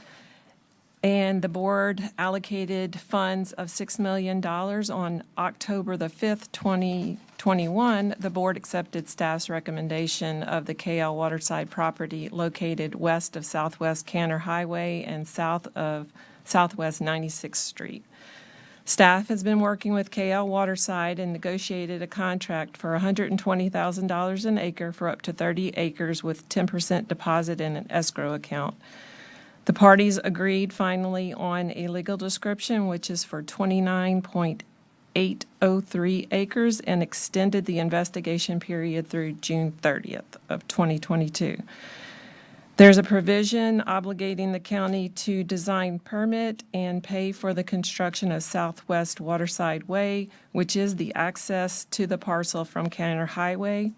And the board allocated funds of $6 million. On October the 5th, 2021, the board accepted staff's recommendation of the KL Waterside property located west of Southwest Canner Highway and south of Southwest 96th Street. Staff has been working with KL Waterside and negotiated a contract for $120,000 an acre for up to 30 acres with 10% deposit in an escrow account. The parties agreed finally on a legal description, which is for 29.803 acres, and extended the investigation period through June 30th of 2022. There's a provision obligating the county to design, permit, and pay for the construction of Southwest Waterside Way, which is the access to the parcel from Canner Highway.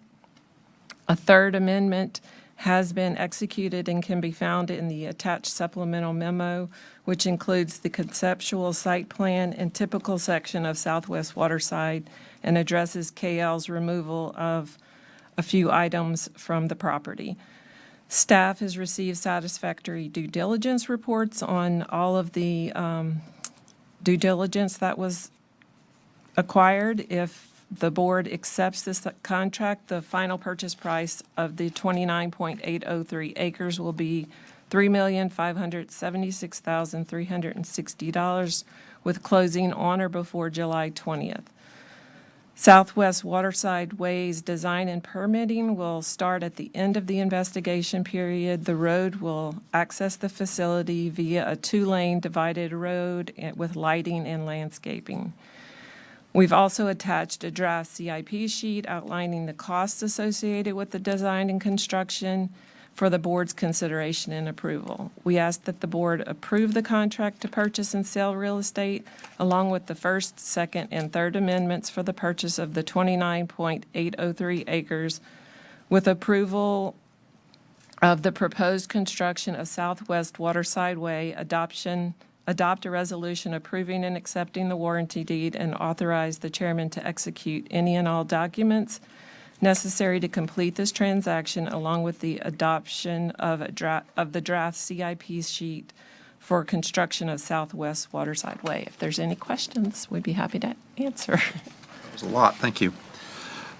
A third amendment has been executed and can be found in the attached supplemental memo, which includes the conceptual site plan and typical section of Southwest Waterside and addresses KL's removal of a few items from the property. Staff has received satisfactory due diligence reports on all of the due diligence that was acquired. If the board accepts this contract, the final purchase price of the 29.803 acres will be $3,576,360 with closing on or before July 20th. Southwest Waterside Way's design and permitting will start at the end of the investigation period. The road will access the facility via a 2-lane divided road with lighting and landscaping. We've also attached a draft CIP sheet outlining the costs associated with the design and construction for the board's consideration and approval. We ask that the board approve the contract to purchase and sell real estate, along with the first, second, and third amendments for the purchase of the 29.803 acres, with approval of the proposed construction of Southwest Waterside Way, adopt a resolution approving and accepting the warranty deed, and authorize the chairman to execute any and all documents necessary to complete this transaction, along with the adoption of the draft CIP sheet for construction of Southwest Waterside Way. If there's any questions, we'd be happy to answer. That was a lot, thank you.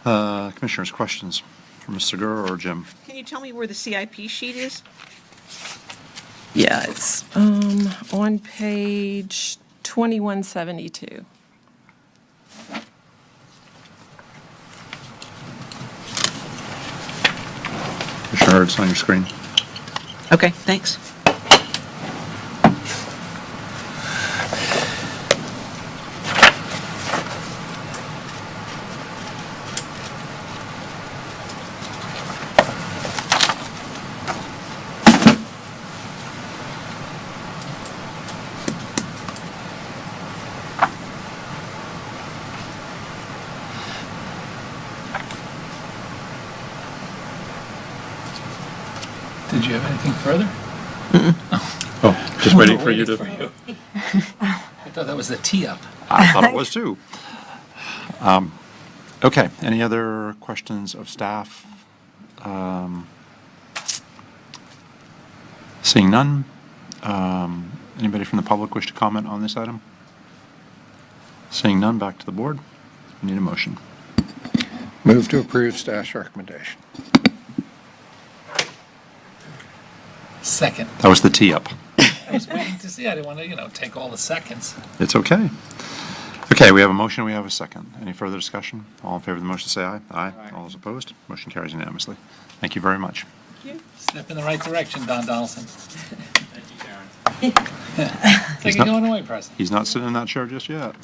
Commissioners, questions for Ms. Segura or Jim? Can you tell me where the CIP sheet is? Yeah, it's on page 2172. Commissioner, it's on your screen. Okay, thanks. Did you have anything further? Oh, just waiting for you to. I thought that was the tee-up. I thought it was too. Okay, any other questions of staff? Seeing none. Anybody from the public wish to comment on this item? Seeing none, back to the board. We need a motion. Move to approve staff's recommendation. Second. That was the tee-up. I was waiting to see. I didn't want to, take all the seconds. It's okay. Okay, we have a motion, we have a second. Any further discussion? All in favor of the motion, say aye. Aye. All those opposed? Motion carries unanimously. Thank you very much. Step in the right direction, Don Donaldson. Thank you, Karen. It's like you're going away, Preston. He's not sitting in that chair just yet.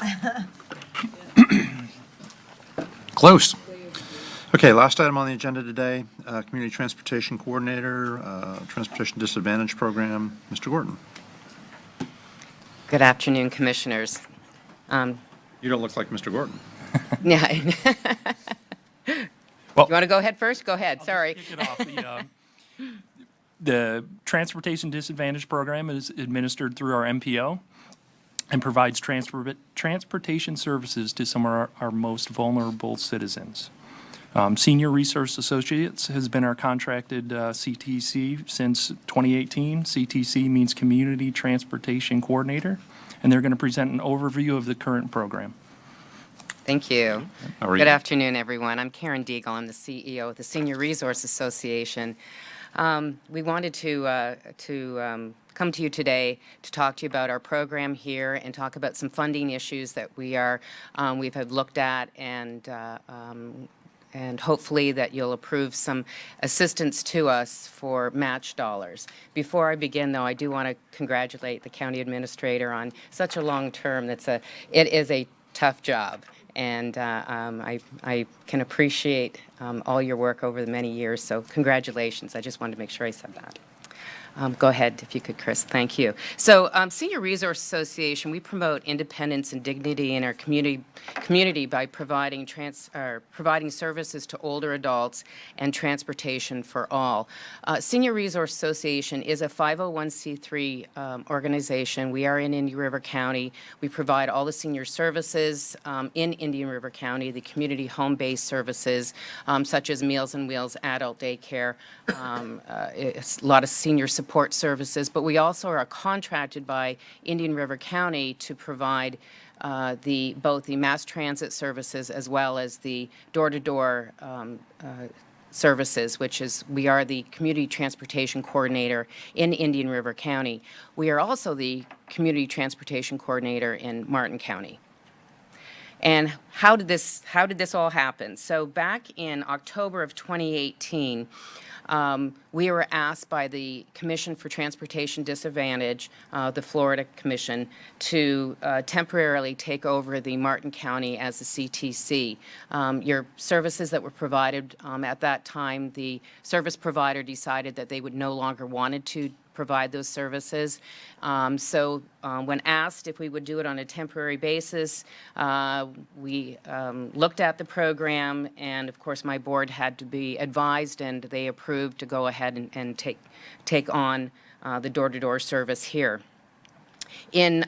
Close. Okay, last item on the agenda today, Community Transportation Coordinator, Transportation Disadvantage Program, Mr. Gordon. Good afternoon, Commissioners. You don't look like Mr. Gordon. Yeah. You want to go ahead first? Go ahead, sorry. Kick it off. The Transportation Disadvantage Program is administered through our MPO and provides transportation services to some of our most vulnerable citizens. Senior Resource Associates has been our contracted CTC since 2018. CTC means Community Transportation Coordinator, and they're going to present an overview of the current program. Thank you. How are you? Good afternoon, everyone. I'm Karen Deagle. I'm the CEO of the Senior Resource Association. We wanted to come to you today to talk to you about our program here and talk about some funding issues that we've had looked at, and hopefully that you'll approve some assistance to us for match dollars. Before I begin, though, I do want to congratulate the county administrator on such a long term. It is a tough job. And I can appreciate all your work over the many years, so congratulations. I just wanted to make sure I said that. Go ahead, if you could, Chris. Thank you. So, Senior Resource Association, we promote independence and dignity in our community by providing services to older adults and transportation for all. Senior Resource Association is a 501c3 organization. We are in Indian River County. We provide all the senior services in Indian River County, the community home-based services such as Meals on Wheels, adult daycare, a lot of senior support services, but we also are contracted by Indian River County to provide both the mass transit services as well as the door-to-door services, we are the Community Transportation Coordinator in Indian River County. We are also the Community Transportation Coordinator in Martin County. And how did this all happen? So back in October of 2018, we were asked by the Commission for Transportation Disadvantage, the Florida Commission, to temporarily take over the Martin County as the CTC. Your services that were provided at that time, the service provider decided that they would no longer wanted to provide those services. So when asked if we would do it on a temporary basis, we looked at the program, and of course my board had to be advised, and they approved to go ahead and take on the door-to-door service here. In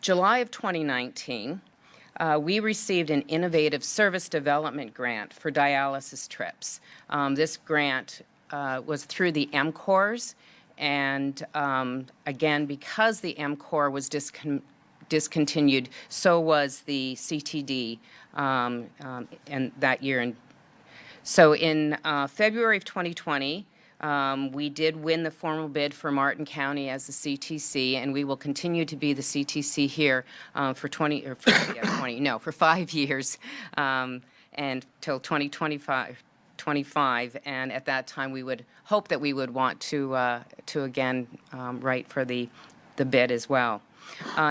July of 2019, we received an innovative service development grant for dialysis trips. This grant was through the MCORS. And again, because the MCOR was discontinued, so was the CTD and that year. And so in February of 2020, we did win the formal bid for Martin County as the CTC, and we will continue to be the CTC here for 5 years and till 2025. And at that time we would hope that we would want to again write for the bid as well.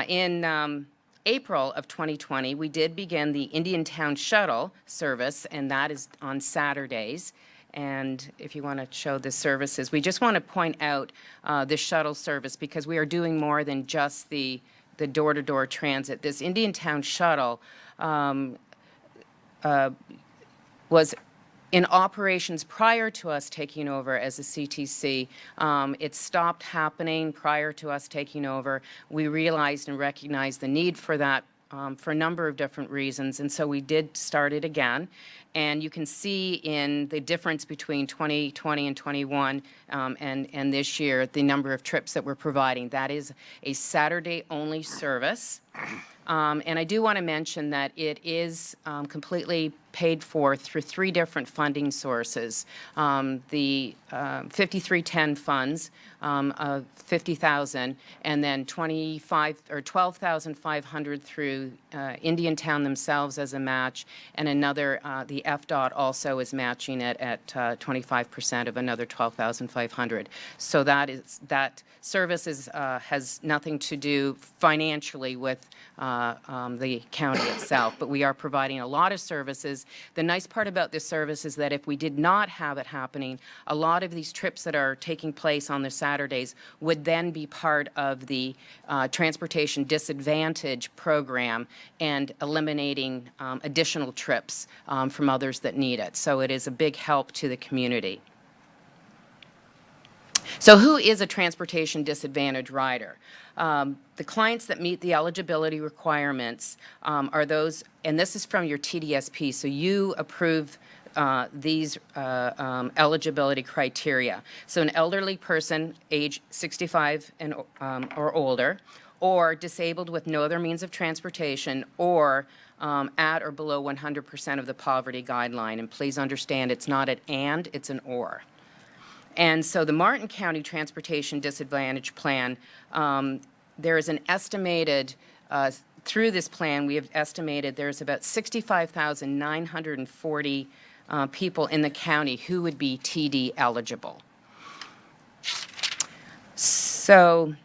In April of 2020, we did begin the Indiantown Shuttle service, and that is on Saturdays. And if you want to show the services, we just want to point out the shuttle service because we are doing more than just the door-to-door transit. This Indiantown Shuttle was in operations prior to us taking over as a CTC. It stopped happening prior to us taking over. We realized and recognized the need for that for a number of different reasons, and so we did start it again. And you can see in the difference between 2020 and 21 and this year, the number of trips that we're providing. That is a Saturday-only service. And I do want to mention that it is completely paid for through 3 different funding sources. The 5310 funds of $50,000, and then 12,500 through Indiantown themselves as a match, and another, the FDOT also is matching it at 25% of another 12,500. So that service has nothing to do financially with the county itself, but we are providing a lot of services service. The nice part about this service is that if we did not have it happening, a lot of these trips that are taking place on the Saturdays would then be part of the transportation disadvantage program and eliminating additional trips from others that need it. So it is a big help to the community. So who is a transportation disadvantage rider? The clients that meet the eligibility requirements are those, and this is from your TDSP, so you approve these eligibility criteria. So an elderly person, age 65 and or older, or disabled with no other means of transportation, or at or below 100% of the poverty guideline. And please understand, it's not an and, it's an or. And so the Martin County Transportation Disadvantage Plan, there is an estimated, through this plan, we have estimated there's about 65,940 people in the county who would be TD eligible. So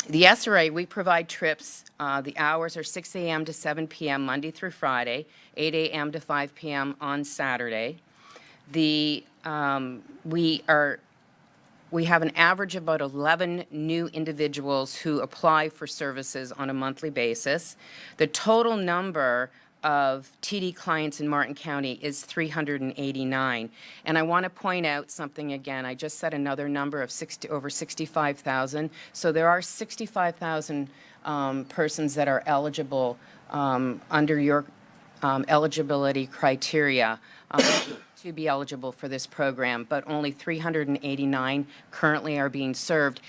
the SRA, we provide trips. The hours are 6 a.m. to 7 p.m. Monday through Friday, 8 a.m. to 5 p.m. on Saturday. We have an average of about 11 new individuals who apply for services on a monthly basis. The total number of TD clients in Martin County is 389. And I want to point out something again. I just said another number of over 65,000. So there are 65,000 persons that are eligible under your eligibility criteria to be eligible for this program, but only 389 currently are being served.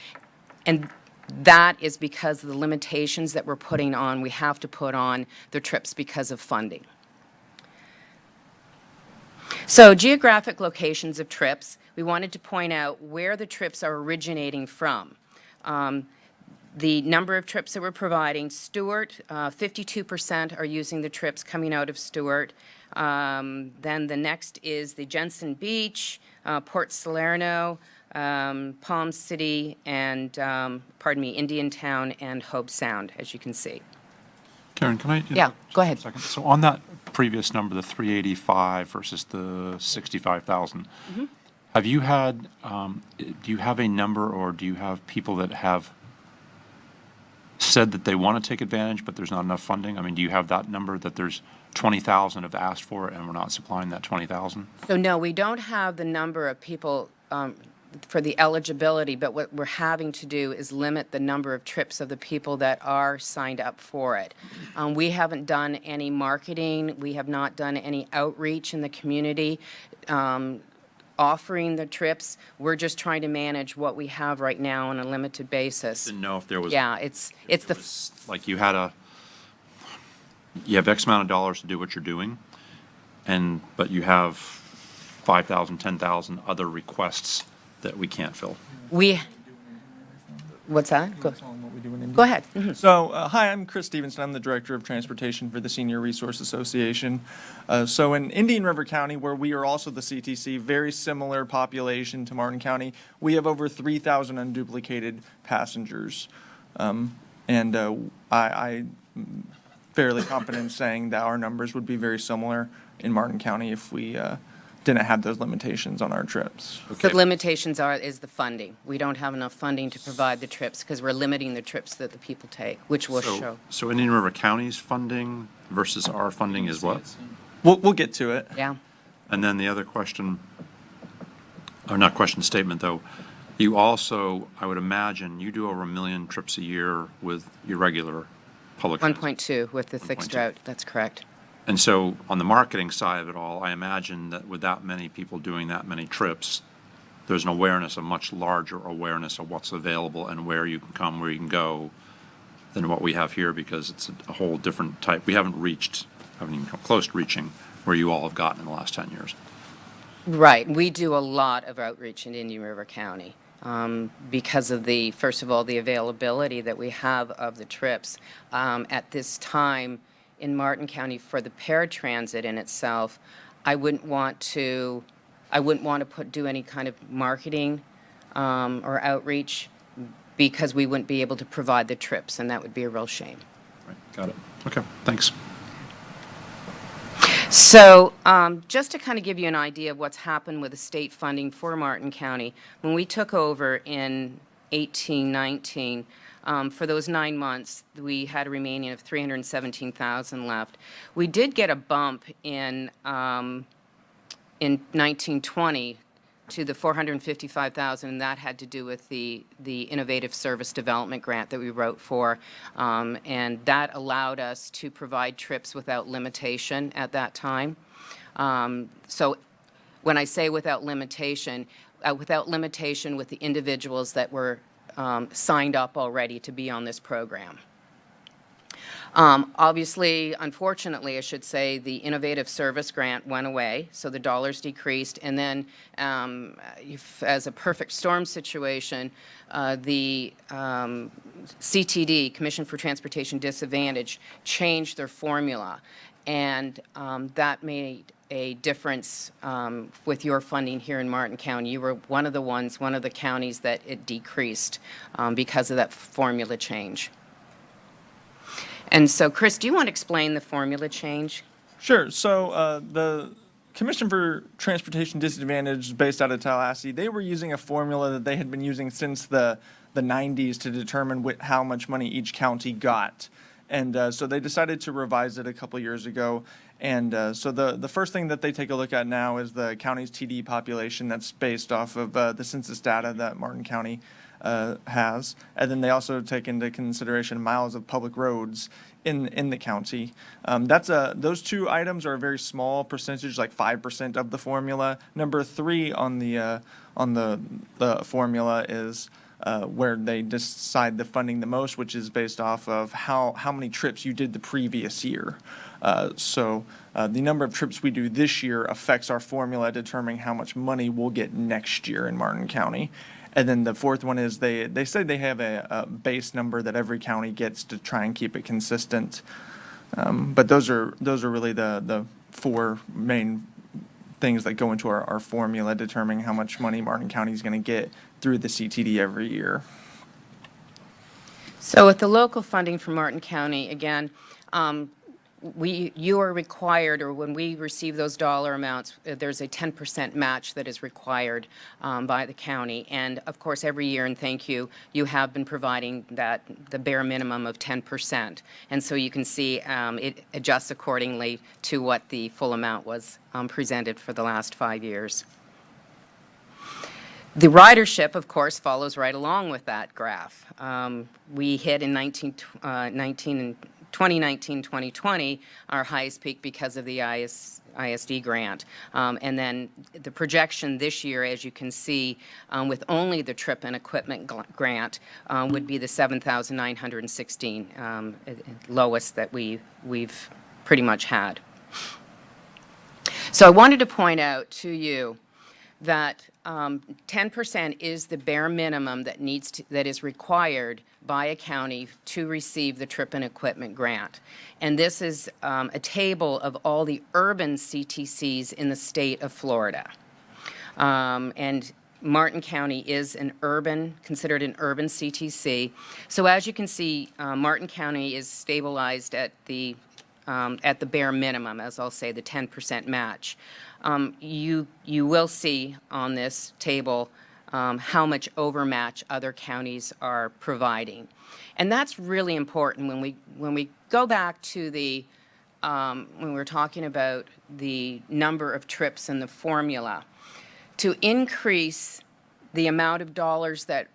And that is because of the limitations that we're putting on. We have to put on the trips because of funding. So geographic locations of trips, we wanted to point out where the trips are originating from. The number of trips that we're providing, Stewart, 52% are using the trips coming out of Stewart. Then the next is the Jensen Beach, Port Salerno, Palm City, and, Indiantown and Hobe Sound, as you can see. Karen, can I? Yeah, go ahead. Second. So on that previous number, the 385 versus the 65,000, have you had, do you have a number, or do you have people that have said that they want to take advantage, but there's not enough funding? I mean, do you have that number, that there's 20,000 have asked for it and we're not supplying that 20,000? So no, we don't have the number of people for the eligibility, but what we're having to do is limit the number of trips of the people that are signed up for it. We haven't done any marketing. We have not done any outreach in the community offering the trips. We're just trying to manage what we have right now on a limited basis. Didn't know if there was. Yeah, it's Like you have X amount of dollars to do what you're doing, but you have 5,000, 10,000 other requests that we can't fill. What's that? Go ahead. So, hi, I'm Chris Stevenson. I'm the Director of Transportation for the Senior Resource Association. So in Indian River County, where we are also the CTC, very similar population to Martin County, we have over 3,000 unduplicated passengers. I'm fairly confident in saying that our numbers would be very similar in Martin County if we didn't have those limitations on our trips. The limitations is the funding. We don't have enough funding to provide the trips because we're limiting the trips that the people take, which will show. So Indian River County's funding versus our funding is what? We'll get to it. Yeah. And then the other question, or not question, statement though, you also, I would imagine, you do over 1 million trips a year with your regular public transit. 1.2 with the fixed route, that's correct. And so on the marketing side of it all, I imagine that with that many people doing that many trips, there's an awareness, a much larger awareness of what's available and where you can come, where you can go, than what we have here, because it's a whole different type. We haven't even come close to reaching where you all have gotten in the last 10 years. Right. We do a lot of outreach in Indian River County because of first of all, the availability that we have of the trips. At this time, in Martin County for the paratransit in itself, I wouldn't want to do any kind of marketing or outreach because we wouldn't be able to provide the trips, and that would be a real shame. Right, got it. Okay, thanks. So just to kind of give you an idea of what's happened with the state funding for Martin County, when we took over in 1819, for those 9 months, we had a remaining of $317,000 left. We did get a bump in 1920 to the $455,000, and that had to do with the Innovative Service Development Grant that we wrote for, and that allowed us to provide trips without limitation at that time. So when I say without limitation with the individuals that were signed up already to be on this program. Obviously, unfortunately, I should say, the Innovative Service Grant went away, so the dollars decreased. And then, as a perfect storm situation, the CTD, Commission for Transportation Disadvantage, changed their formula. And that made a difference with your funding here in Martin County. You were one of the counties that it decreased because of that formula change. And so, Chris, do you want to explain the formula change? Sure. So the Commission for Transportation Disadvantage, based out of Tallahassee, they were using a formula that they had been using since the 90s to determine how much money each county got. And so they decided to revise it a couple years ago. And so the first thing that they take a look at now is the county's TD population that's based off of the census data that Martin County has. And then they also take into consideration miles of public roads in the county. Those two items are a very small percentage, like 5% of the formula. Number 3 on the formula is where they decide the funding the most, which is based off of how many trips you did the previous year. So the number of trips we do this year affects our formula, determining how much money we'll get next year in Martin County. And then the fourth one is they say they have a base number that every county gets to try and keep it consistent. But those are really the 4 main things that go into our formula, determining how much money Martin County is going to get through the CTD every year. So with the local funding for Martin County, again, you are required, or when we receive those dollar amounts, there's a 10% match that is required by the county. And of course, every year, and thank you, you have been providing the bare minimum of 10%. And so you can see it adjusts accordingly to what the full amount was presented for the last 5 years. The ridership, of course, follows right along with that graph. We hit in 2019-2020 our highest peak because of the ISD grant. And then the projection this year, as you can see, with only the trip and equipment grant, would be the 7,916, lowest that we've pretty much had. So I wanted to point out to you that 10% is the bare minimum that is required by a county to receive the trip and equipment grant. And this is a table of all the urban CTCs in the state of Florida. And Martin County is considered an urban CTC. So as you can see, Martin County is stabilized at the bare minimum, as I'll say, the 10% match. You will see on this table how much overmatch other counties are providing. And that's really important when we go back to when we're talking about the number of trips and the formula. To increase the amount of dollars that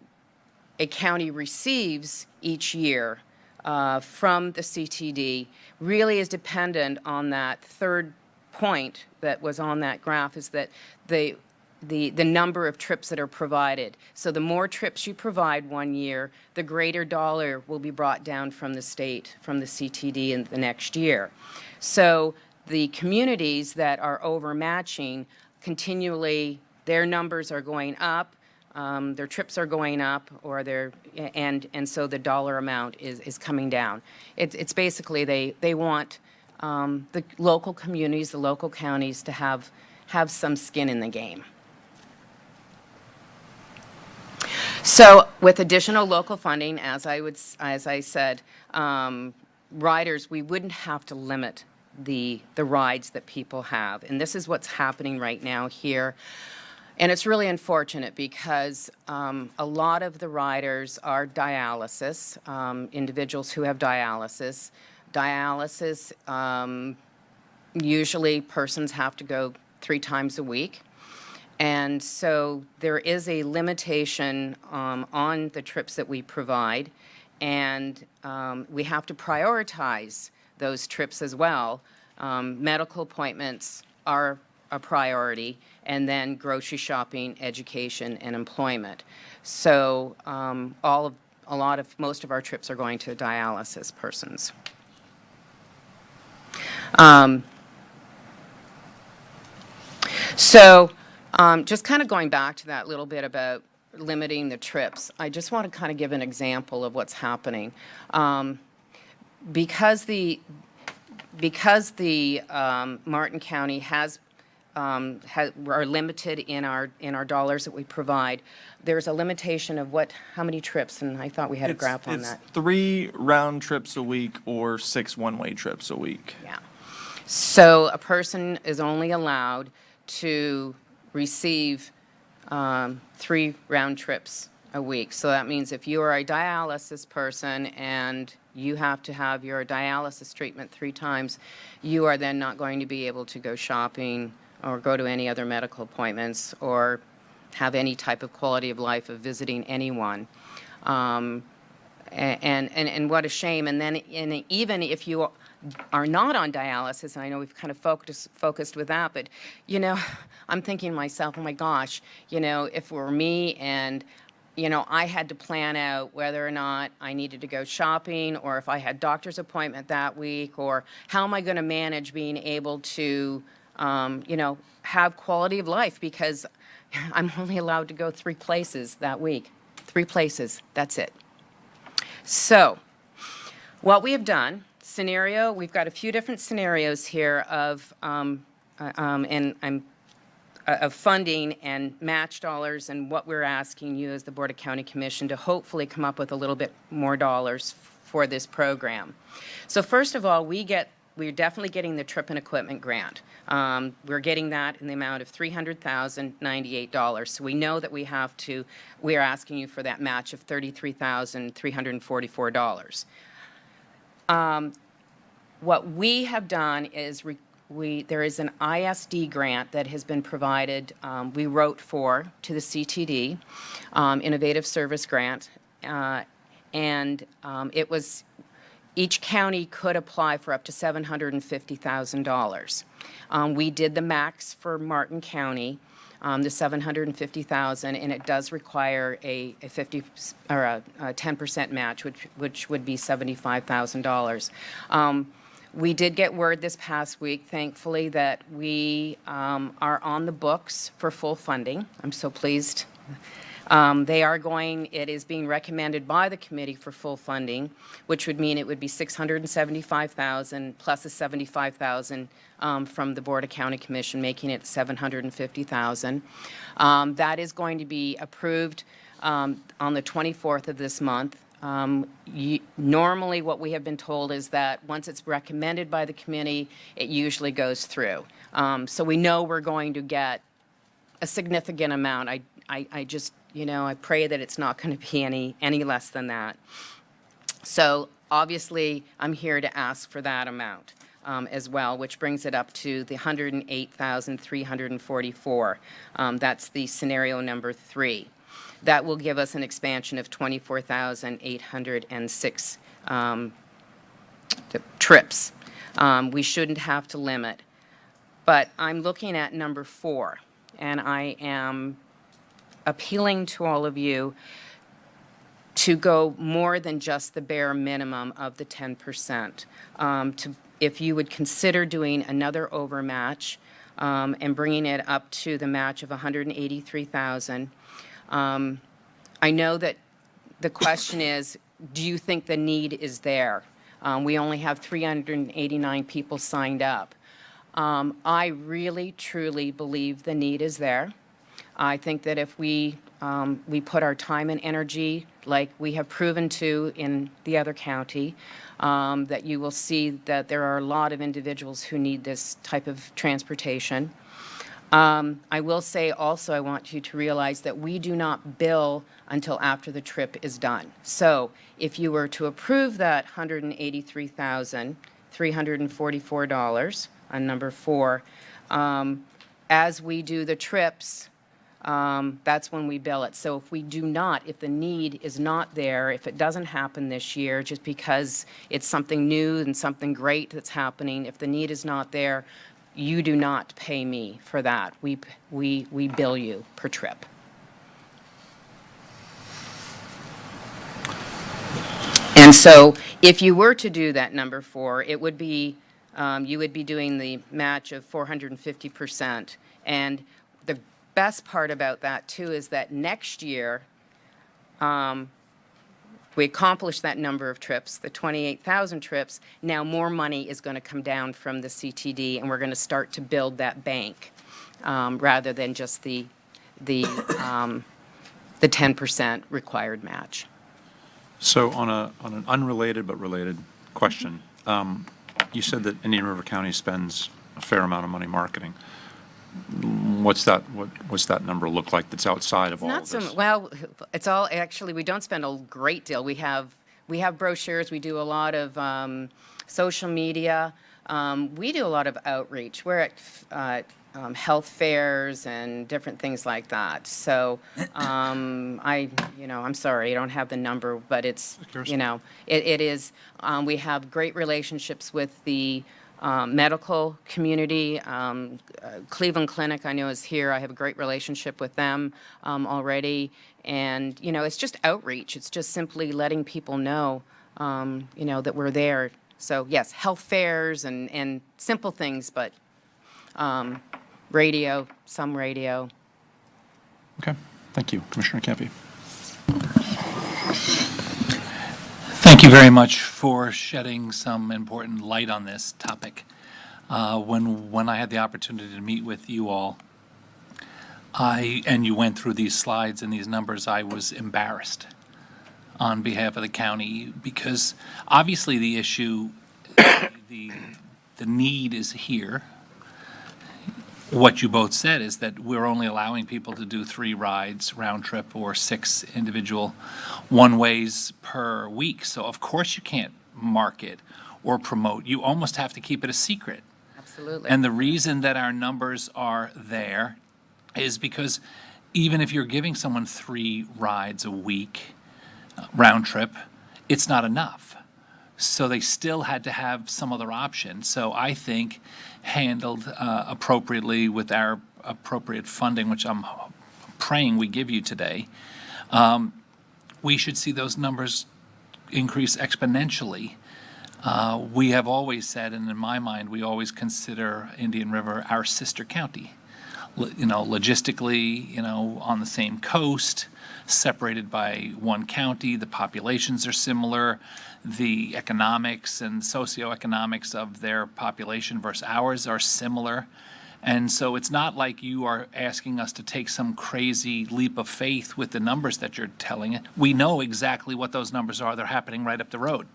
a county receives each year from the CTD really is dependent on that third point that was on that graph, is that the number of trips that are provided. So the more trips you provide one year, the greater dollar will be brought down from the state, from the CTD in the next year. So the communities that are overmatching continually, their numbers are going up, their trips are going up, and so the dollar amount is coming down. It's basically they want the local communities, the local counties to have some skin in the game. So with additional local funding, as I said, riders, we wouldn't have to limit the rides that people have. And this is what's happening right now here. And it's really unfortunate because a lot of the riders are dialysis, individuals who have dialysis. Dialysis, usually persons have to go 3 times a week. And so there is a limitation on the trips that we provide, and we have to prioritize those trips as well. Medical appointments are a priority, and then grocery shopping, education, and employment. So most of our trips are going to dialysis persons. Just kind of going back to that little bit about limiting the trips, I just want to kind of give an example of what's happening. Because the Martin County are limited in our dollars that we provide, there's a limitation of how many trips, and I thought we had a graph on that. It's 3 round trips a week or 6 one-way trips a week. Yeah. So a person is only allowed to receive 3 round trips a week. So that means if you are a dialysis person and you have to have your dialysis treatment 3 times, you are then not going to be able to go shopping or go to any other medical appointments or have any type of quality of life of visiting anyone. And what a shame. And then even if you are not on dialysis, and I know we've kind of focused with that, but, I'm thinking to myself, oh my gosh, if it were me and, I had to plan out whether or not I needed to go shopping, or if I had doctor's appointment that week, or how am I going to manage being able to, have quality of life, because I'm only allowed to go 3 places that week. 3 places, that's it. So what we have done, we've got a few different scenarios here of funding and match dollars, and what we're asking you as the Board of County Commission to hopefully come up with a little bit more dollars for this program. So first of all, we're definitely getting the trip and equipment grant. We're getting that in the amount of $300,098. So we know that we are asking you for that match of $33,344. What we have done is there is an ISD grant that has been provided, we wrote to the CTD, Innovative Service Grant, and it was, each county could apply for up to $750,000. We did the max for Martin County, the $750,000, and it does require a 10% match, which would be $75,000. We did get word this past week, thankfully, that we are on the books for full funding. I'm so pleased. It is being recommended by the committee for full funding, which would mean it would be $675,000 plus a $75,000 from the Board of County Commission, making it $750,000. That is going to be approved on the 24th of this month. Normally, what we have been told is that once it's recommended by the committee, it usually goes through. So we know we're going to get a significant amount. I just, I pray that it's not going to be any less than that. So obviously, I'm here to ask for that amount as well, which brings it up to the $108,344. That's the scenario number 3. That will give us an expansion of 24,806 trips. We shouldn't have to limit. But I'm looking at number 4, and I am appealing to all of you to go more than just the bare minimum of the 10%. If you would consider doing another overmatch and bringing it up to the match of $183,000. I know that the question is, do you think the need is there? We only have 389 people signed up. I really, truly believe the need is there. I think that if we we put our time and energy, like we have proven to in the other county, that you will see that there are a lot of individuals who need this type of transportation. I will say also, I want you to realize that we do not bill until after the trip is done. So if you were to approve that $183,344 on number 4, as we do the trips, that's when we bill it. So if we do not, if the need is not there, if it doesn't happen this year, just because it's something new and something great that's happening, if the need is not there, you do not pay me for that. We bill you per trip. And so if you were to do that number 4, it would be, you would be doing the match of 450%. And the best part about that, too, is that next year, we accomplished that number of trips, the 28,000 trips. Now more money is going to come down from the CTD, and we're going to start to build that bank rather than just the 10% required match. So on an unrelated but related question, you said that Indian River County spends a fair amount of money marketing. What's that number look like that's outside of all of this? Well, it's all, actually, we don't spend a great deal. We have brochures, we do a lot of social media. We do a lot of outreach. We're at health fairs and different things like that. So I'm sorry, I don't have the number, but it's, it is, we have great relationships with the medical community. Cleveland Clinic, I know, is here. I have a great relationship with them already. And, it's just outreach. It's just simply letting people know, that we're there. So, yes, health fairs and simple things, but radio, some radio. Okay, thank you. Commissioner Campy. Thank you very much for shedding some important light on this topic. When I had the opportunity to meet with you all, and you went through these slides and these numbers, I was embarrassed on behalf of the county, because obviously the issue, the need is here. What you both said is that we're only allowing people to do 3 rides round trip or 6 individual one-ways per week. So of course you can't market or promote. You almost have to keep it a secret. Absolutely. And the reason that our numbers are there is because even if you're giving someone 3 rides a week, round trip, it's not enough. So they still had to have some other option. So I think handled appropriately with our appropriate funding, which I'm praying we give you today, we should see those numbers increase exponentially. We have always said, and in my mind, we always consider Indian River our sister county. Logistically, on the same coast, separated by one county, the populations are similar, the economics and socioeconomics of their population versus ours are similar. And so it's not like you are asking us to take some crazy leap of faith with the numbers that you're telling. We know exactly what those numbers are. They're happening right up the road.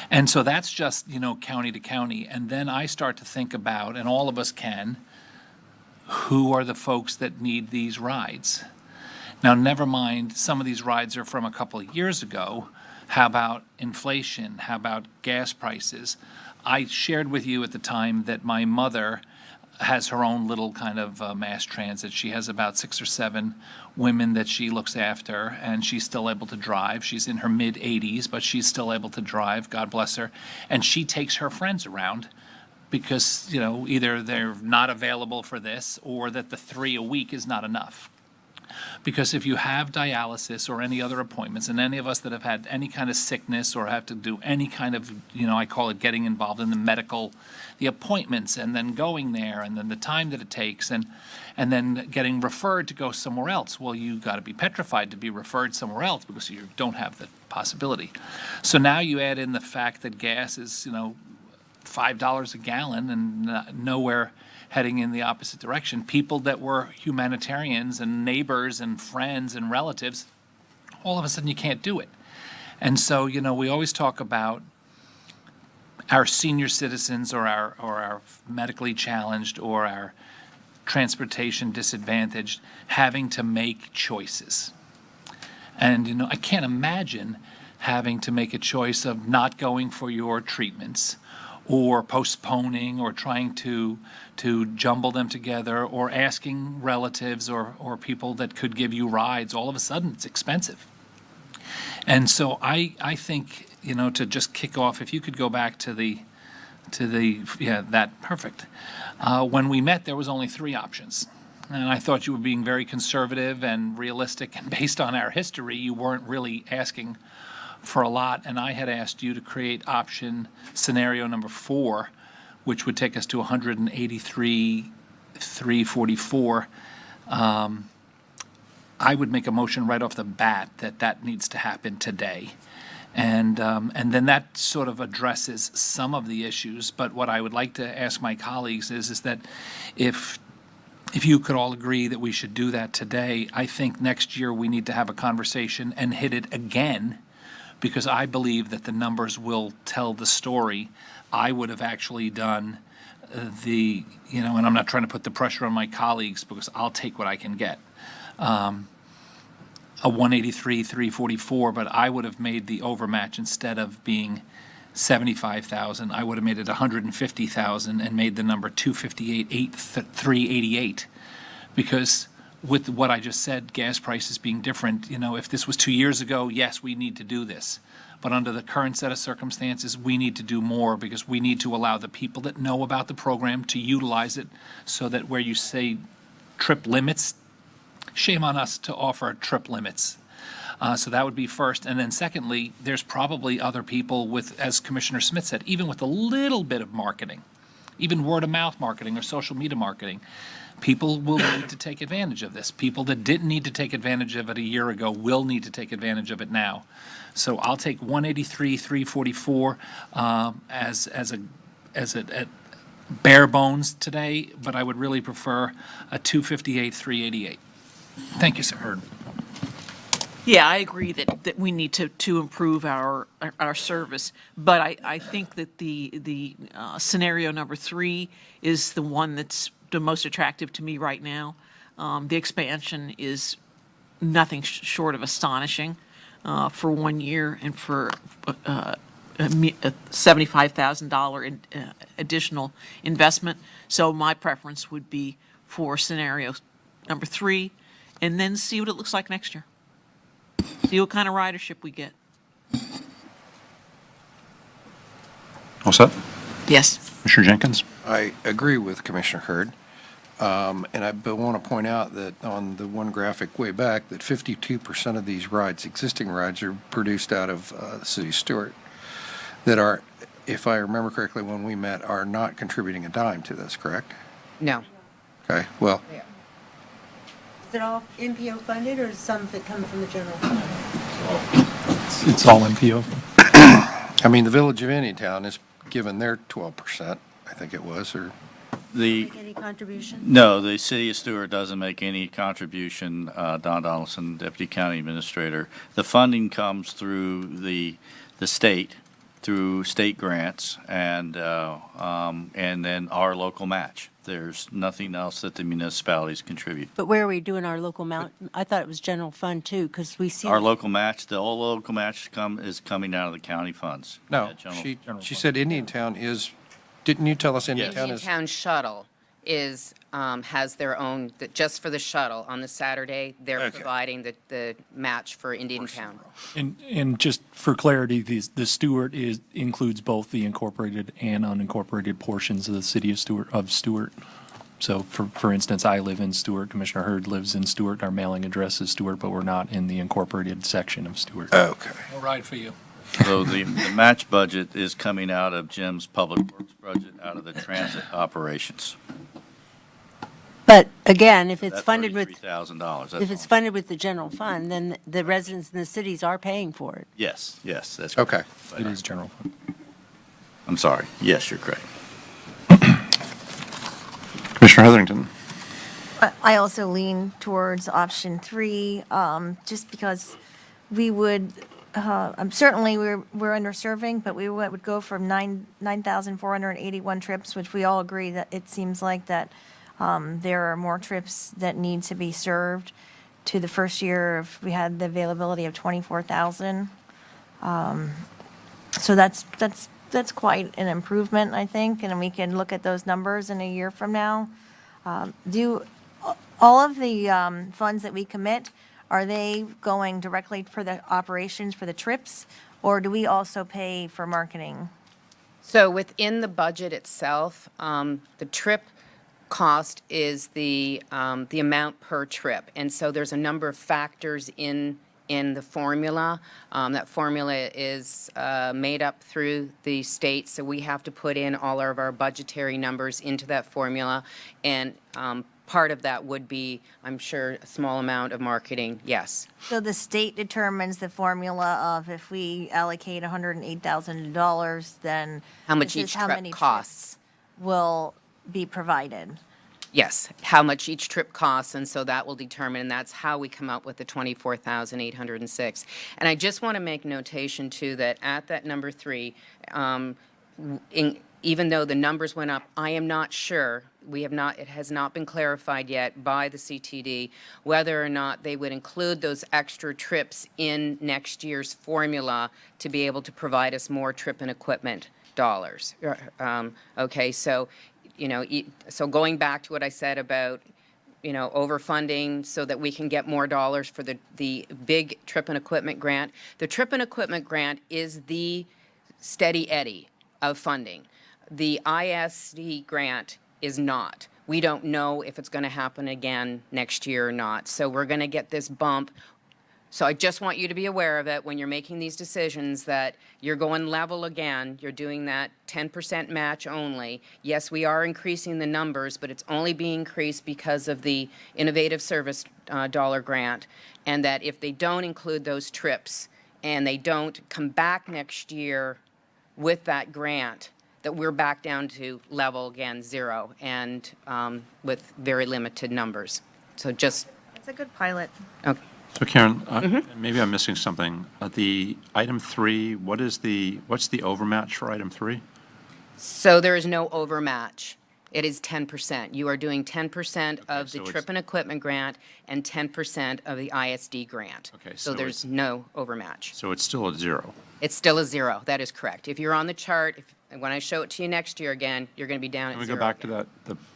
And so that's just, county to county. And then I start to think about, and all of us can, who are the folks that need these rides? Now, never mind, some of these rides are from a couple of years ago. How about inflation? How about gas prices? I shared with you at the time that my mother has her own little kind of mass transit. She has about 6 or 7 women that she looks after, and she's still able to drive. She's in her mid-80s, but she's still able to drive, God bless her. And she takes her friends around because, either they're not available for this or that the 3 a week is not enough. Because if you have dialysis or any other appointments, and any of us that have had any kind of sickness or have to do any kind of, I call it getting involved in the appointments, and then going there, and then the time that it takes, and then getting referred to go somewhere else. Well, you got to be petrified to be referred somewhere else because you don't have the possibility. So now you add in the fact that gas is, $5 a gallon and nowhere heading in the opposite direction. People that were humanitarians and neighbors and friends and relatives, all of a sudden you can't do it. And so, we always talk about our senior citizens or our medically challenged or our transportation disadvantaged having to make choices. And, I can't imagine having to make a choice of not going for your treatments or postponing or trying to jumble them together or asking relatives or people that could give you rides. All of a sudden, it's expensive. And so I think, to just kick off, if you could go back to the perfect. When we met, there was only 3 options. And I thought you were being very conservative and realistic, and based on our history, you weren't really asking for a lot. And I had asked you to create option scenario number 4, which would take us to 183,344. I would make a motion right off the bat that needs to happen today. And then that sort of addresses some of the issues. But what I would like to ask my colleagues is that if you could all agree that we should do that today, I think next year we need to have a conversation and hit it again, because I believe that the numbers will tell the story. I would have actually done and I'm not trying to put the pressure on my colleagues because I'll take what I can get. A 183,344, but I would have made the overmatch instead of being 75,000. I would have made it 150,000 and made the number 258,388, because with what I just said, gas prices being different, if this was 2 years ago, yes, we need to do this. But under the current set of circumstances, we need to do more, because we need to allow the people that know about the program to utilize it, so that where you say trip limits, shame on us to offer trip limits. So that would be first. And then secondly, there's probably other people with, as Commissioner Smith said, even with a little bit of marketing, even word of mouth marketing or social media marketing, people will need to take advantage of this. People that didn't need to take advantage of it a year ago will need to take advantage of it now. So I'll take 183,344 as a bare bones today, but I would really prefer a 258,388. Thank you, sir. Yeah, I agree that we need to improve our service, but I think that the scenario number 3 is the one that's the most attractive to me right now. The expansion is nothing short of astonishing for 1 year and for a $75,000 additional investment. So my preference would be for scenario number 3, and then see what it looks like next year. See what kind of ridership we get. All set? Yes. Commissioner Jenkins? I agree with Commissioner Hurd. And I want to point out that on the one graphic way back, that 52% of these rides, existing rides, are produced out of the city of Stewart, that are, if I remember correctly when we met, are not contributing a dime to this, correct? No. Okay, well, Is it all MPO funded, or does some of it come from the general fund? It's all MPO. I mean, the Village of Indiantown is given their 12%, I think it was, or Make any contribution? No, the city of Stewart doesn't make any contribution, Don Donaldson, Deputy County Administrator. The funding comes through the state, through state grants, and then our local match. There's nothing else that the municipalities contribute. But where are we doing our local amount? I thought it was general fund too, because we see. Our local match, the whole local match is coming out of the county funds. no, Yeah, general she said Indiantown is, didn't you tell us Indiantown is? Indiantown Shuttle is, has their own, just for the shuttle, on the Saturday, they're Okay. providing the match for Indiantown. And just for clarity, the Stewart includes both the incorporated and unincorporated portions of the city of Stewart. So for instance, I live in Stewart, Commissioner Hurd lives in Stewart, our mailing address is Stewart, but we're not in the incorporated section of Stewart. Okay. No ride for you. So the match budget is coming out of Jim's public works budget, out of the transit operations. But again, if it's That's funded with, $33,000. if it's funded with the general fund, then the residents in the cities are paying for it. Yes, that's Okay. correct. It is general fund. I'm sorry. Yes, you're correct. Commissioner Heatherington. I also lean towards option 3, just because we would, certainly we're underserving, but we would go from 9,481 trips, which we all agree that it seems like that there are more trips that need to be served, to the first year if we had the availability of 24,000. So that's quite an improvement, I think, and we can look at those numbers in a year from now. Do all of the funds that we commit, are they going directly for the operations for the trips, or do we also pay for marketing? So within the budget itself, the trip cost is the amount per trip. And so there's a number of factors in the formula. That formula is made up through the state, so we have to put in all of our budgetary numbers into that formula. And part of that would be, I'm sure, a small amount of marketing, yes. So the state determines the formula of if we allocate $108,000, then How much this is each how trip many costs. trips will be provided. Yes, how much each trip costs, and so that will determine, and that's how we come up with the 24,806. And I just want to make notation, too, that at that number 3, even though the numbers went up, I am not sure, it has not been clarified yet by the CTD whether or not they would include those extra trips in next year's formula to be able to provide us more trip and equipment dollars. Okay, so, so going back to what I said about, overfunding so that we can get more dollars for the big trip and equipment grant. The trip and equipment grant is the steady eddy of funding. The ISD grant is not. We don't know if it's going to happen again next year or not. So we're going to get this bump. So I just want you to be aware of it when you're making these decisions, that you're going level again. You're doing that 10% match only. Yes, we are increasing the numbers, but it's only being increased because of the innovative service dollar grant. And that if they don't include those trips and they don't come back next year with that grant, that we're back down to level again, 0, and with very limited numbers. So just. It's a good pilot. Okay. So Karen, maybe I'm missing something. The item 3, what's the overmatch for item 3? So there is no overmatch. It is 10%. You are doing 10% of the so trip and equipment grant and 10% of the ISD grant. Okay, So so there's no overmatch. So it's still at 0. It's still a 0. That is correct. If you're on the chart, when I show it to you next year again, you're going to be down Can at we 0. go back to that,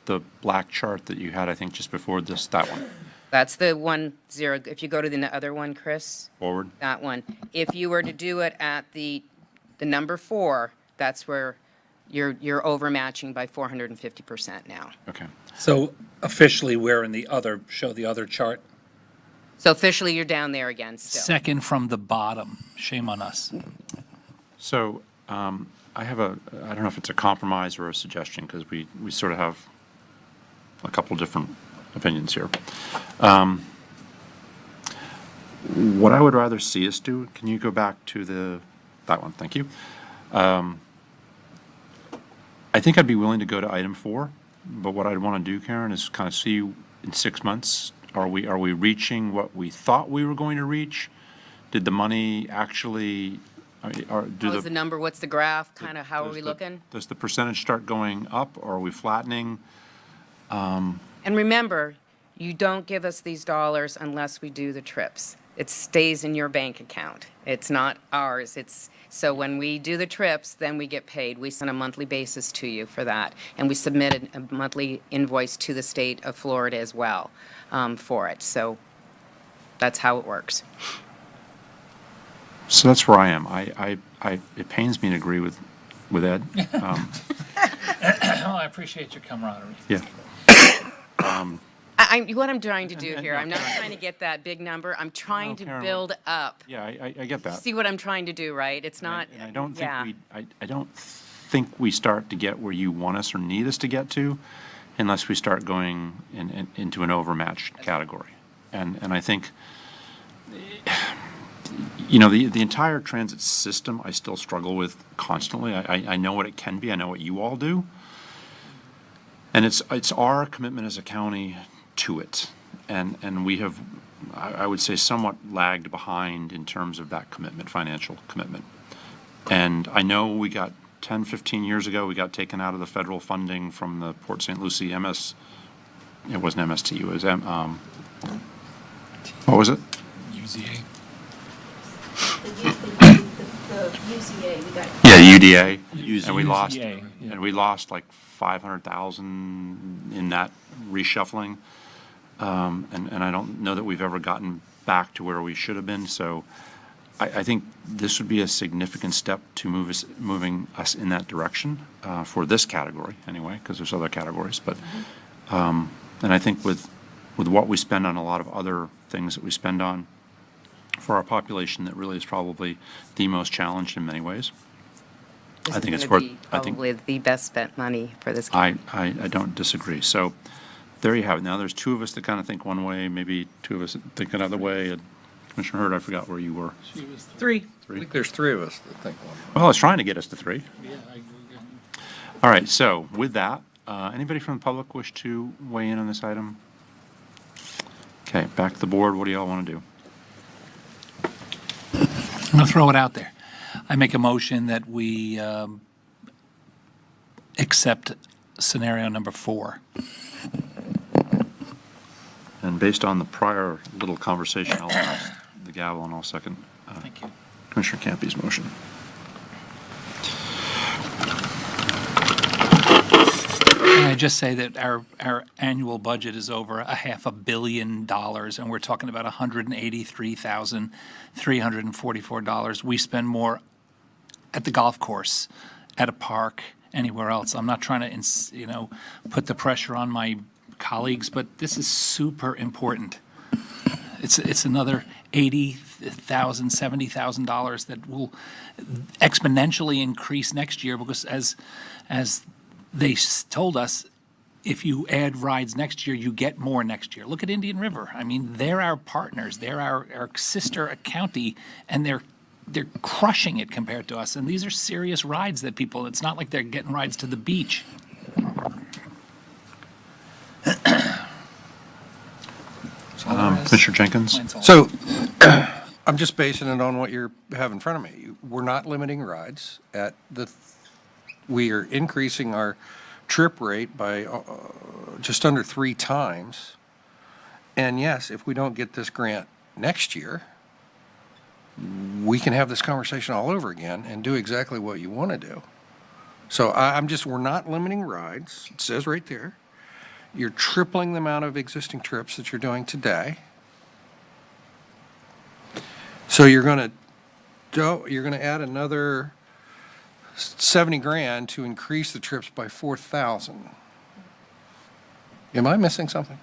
the black chart that you had, I think, just before this, that one? That's the 1, 0. If you go to the other one, Chris. Forward? That one. If you were to do it at the number 4, that's where you're overmatching by 450% now. Okay. So officially, we're in the other, show the other chart. So officially, you're down there again still. Second from the bottom. Shame on us. So I have I don't know if it's a compromise or a suggestion, because we sort of have a couple different opinions here. What I would rather see us do, can you go back to that one? Thank you. I think I'd be willing to go to item 4, but what I'd want to do, Karen, is kind of see in 6 months, are we reaching what we thought we were going to reach? Did the money actually, What was the number? What's the graph? Kind of how are we looking? does the percentage start going up, or are we flattening? And remember, you don't give us these dollars unless we do the trips. It stays in your bank account. It's not ours. So when we do the trips, then we get paid. We send a monthly basis to you for that. And we submitted a monthly invoice to the state of Florida as well for it. So that's how it works. So that's where I am. It pains me to agree with Ed. Well, I appreciate your camaraderie. Yeah. What I'm trying to do here, I'm not trying to get that big number. I'm trying to Karen, build up. Yeah, I get that. See what I'm trying to do, right? It's not. And I don't think yeah. I don't think we start to get where you want us or need us to get to, unless we start going into an overmatched category. And I think, the entire transit system, I still struggle with constantly. I know what it can be. I know what you all do. And it's our commitment as a county to it. And we have, I would say, somewhat lagged behind in terms of that commitment, financial commitment. And I know we got 10, 15 years ago, we got taken out of the federal funding from the Port St. Lucie it wasn't MST, it was, what was it? UZA. Yeah, UDA. UZA. And we lost, UZA, yeah. and we lost like 500,000 in that reshuffling. And I don't know that we've ever gotten back to where we should have been. So I think this would be a significant step to moving us in that direction for this category anyway, because there's other categories. But and I think with what we spend on a lot of other things that we spend on for our population, that really is probably the most challenged in many ways. I think it's worth. Probably the best spent money for this county. I don't disagree. So there you have it. Now, there's two of us that kind of think one way, maybe two of us that think another way. And Commissioner Hurd, I forgot where you were. Three. I think there's three of us that think one. Well, I was trying to get us to three. Yeah, I agree. All right, so with that, anybody from the public wish to weigh in on this item? Okay, back to the board. What do y'all want to do? I'm going to throw it out there. I make a motion that we accept scenario number 4. And based on the prior little conversation, I'll pass the gavel and I'll second Thank you. Commissioner Campy's motion. Can I just say that our annual budget is over $500 million, and we're talking about $183,344. We spend more at the golf course, at a park, anywhere else. I'm not trying to, put the pressure on my colleagues, but this is super important. It's another $80,000, $70,000 that will exponentially increase next year because as they told us, if you add rides next year, you get more next year. Look at Indian River. I mean, they're our partners. They're our sister county, and they're crushing it compared to us. And these are serious rides that people, it's not like they're getting rides to the beach. Commissioner Jenkins? So I'm just basing it on what you have in front of me. We're not limiting rides we are increasing our trip rate by just under 3 times. And yes, if we don't get this grant next year, we can have this conversation all over again and do exactly what you want to do. So we're not limiting rides. It says right there. You're tripling the amount of existing trips that you're doing today. So you're going to add another 70 grand to increase the trips by 4,000. Am I missing something?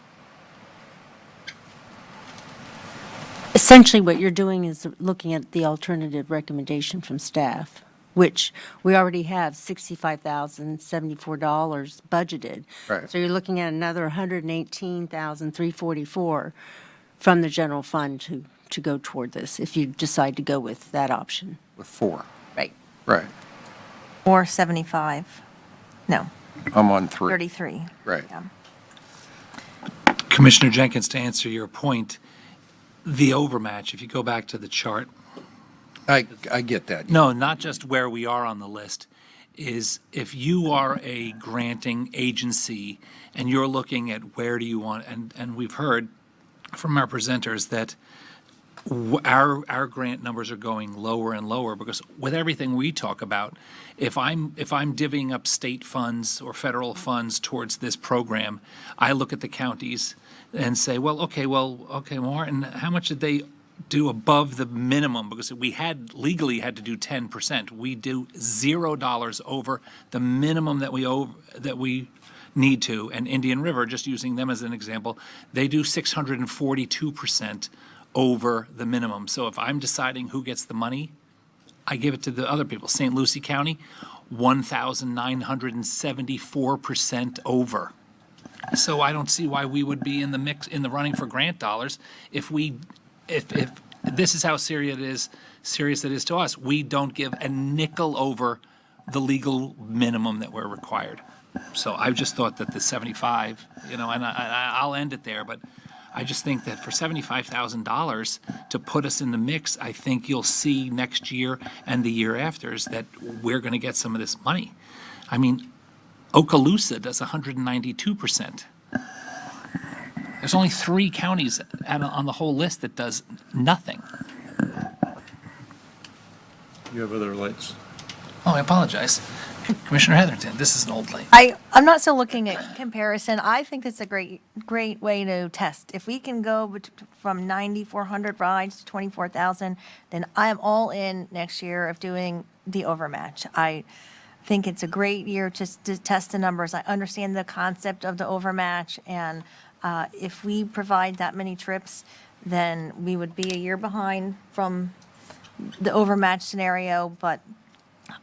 Essentially, what you're doing is looking at the alternative recommendation from staff, which we already have $65,074 budgeted. Right. So you're looking at another $118,344 from the general fund to go toward this, if you decide to go with that option. With 4. Right. Right. Or 75. No, I'm on 3. 33. Right. Yeah. Commissioner Jenkins, to answer your point, the overmatch, if you go back to the chart, I get that. no, not just where we are on the list, is if you are a granting agency and you're looking at where do you want, and we've heard from our presenters that our grant numbers are going lower and lower because with everything we talk about, if I'm divvying up state funds or federal funds towards this program, I look at the counties and say, okay, Martin, how much did they do above the minimum? Because we legally had to do 10%. We do $0 over the minimum that we need to. And Indian River, just using them as an example, they do 642% over the minimum. So if I'm deciding who gets the money, I give it to the other people. St. Lucie County, 1,974% over. So I don't see why we would be in the mix, in the running for grant dollars if this is how serious it is to us. We don't give a nickel over the legal minimum that we're required. So I just thought that the 75, and I'll end it there, but I just think that for $75,000 to put us in the mix, I think you'll see next year and the year after is that we're going to get some of this money. I mean, Okaloosa does 192%. There's only 3 counties on the whole list that does nothing. You have other lights? Oh, I apologize. Commissioner Heatherington, this is an old light. I'm not still looking at comparison. I think it's a great way to test. If we can go from 9,400 rides to 24,000, then I am all in next year of doing the overmatch. I think it's a great year just to test the numbers. I understand the concept of the overmatch, and if we provide that many trips, then we would be a year behind from the overmatch scenario, but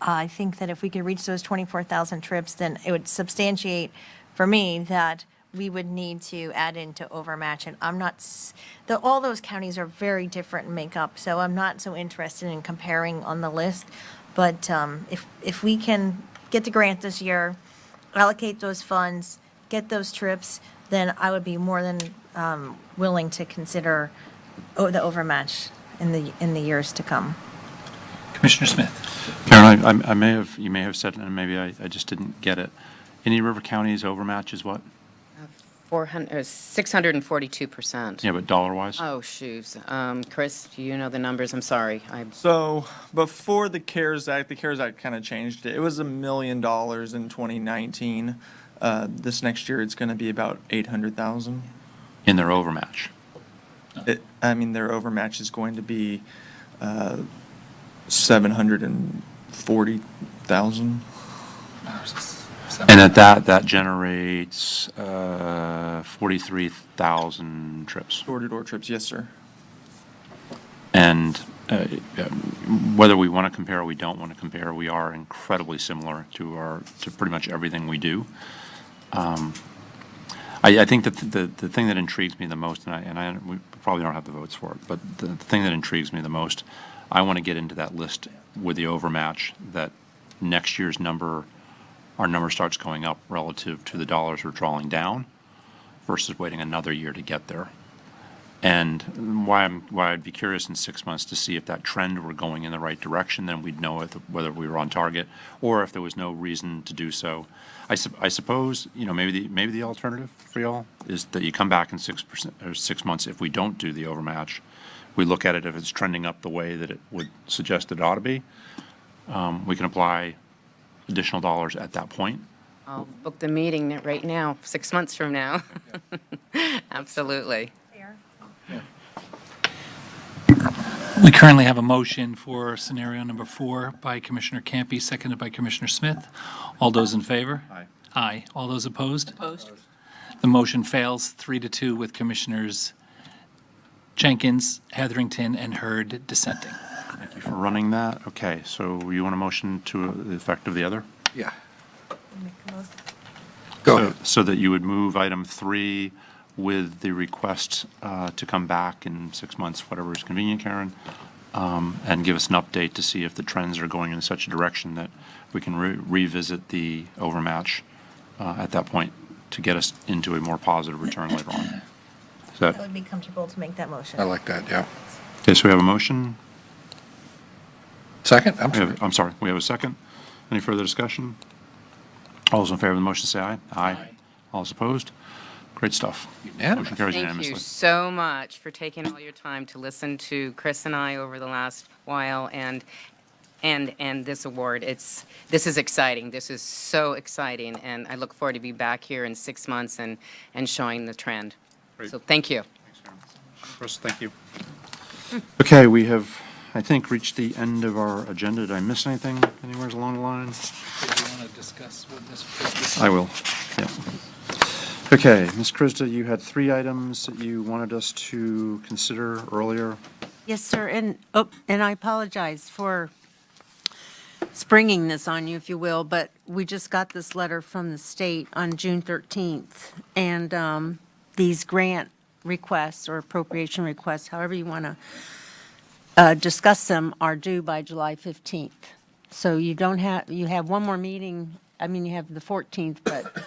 I think that if we could reach those 24,000 trips, then it would substantiate for me that we would need to add into overmatch. And I'm not, all those counties are very different in makeup, so I'm not so interested in comparing on the list. But if we can get the grant this year, allocate those funds, get those trips, then I would be more than willing to consider the overmatch in the years to come. Commissioner Smith. Karen, you may have said it, and maybe I just didn't get it. Indian River County's overmatch is what? 642%. Yeah, but dollar-wise? Oh, shoes. Chris, do you know the numbers? I'm sorry. So before the CARES Act kind of changed it. It was $1 million in 2019. This next year, it's going to be about 800,000. In their overmatch? Their overmatch is going to be 740,000. And that generates 43,000 trips. Door-to-door trips, yes, sir. And whether we want to compare or we don't want to compare, we are incredibly similar to pretty much everything we do. I think that the thing that intrigues me the most, and we probably don't have the votes for it, but the thing that intrigues me the most, I want to get into that list with the overmatch, that next year's our number starts going up relative to the dollars we're drawing down versus waiting another year to get there. And why I'd be curious in 6 months to see if that trend were going in the right direction, then we'd know whether we were on target or if there was no reason to do so. I suppose, maybe the alternative for y'all is that you come back in 6 months if we don't do the overmatch. We look at it if it's trending up the way that it would suggest it ought to be. We can apply additional dollars at that point. I'll book the meeting right now, 6 months from now. Absolutely. We currently have a motion for scenario number 4 by Commissioner Campy, seconded by Commissioner Smith. All those in favor? Aye. Aye. All those opposed? Opposed? The motion fails 3-2 with Commissioners Jenkins, Heatherington, and Hurd dissenting. Thank you for running that. Okay, so you want a motion to the effect of the other? Yeah. Go ahead. So that you would move item 3 with the request to come back in 6 months, whatever is convenient, Karen, and give us an update to see if the trends are going in such a direction that we can revisit the overmatch at that point to get us into a more positive return later on. I would be comfortable to make that motion. I like that, yeah. Okay, so we have a motion. Second? I'm sorry, we have a second. Any further discussion? All those in favor of the motion say aye. Aye. All those opposed? Great stuff. Unanimous. Motion carries Thank unanimously. you so much for taking all your time to listen to Chris and I over the last while and this award. This is exciting. This is so exciting, and I look forward to be back here in 6 months and showing the trend. Great. So thank you. Chris, thank you. Okay, we have, I think, reached the end of our agenda. Did I miss anything anywhere along the line? Do you want to discuss what this? I will, yeah. Okay, Ms. Krista, you had 3 items that you wanted us to consider earlier. Yes, sir, and I apologize for springing this on you, if you will, but we just got this letter from the state on June 13th, and these grant requests or appropriation requests, however you want to discuss them, are due by July 15th. So you have one more meeting I mean, you have the 14th, but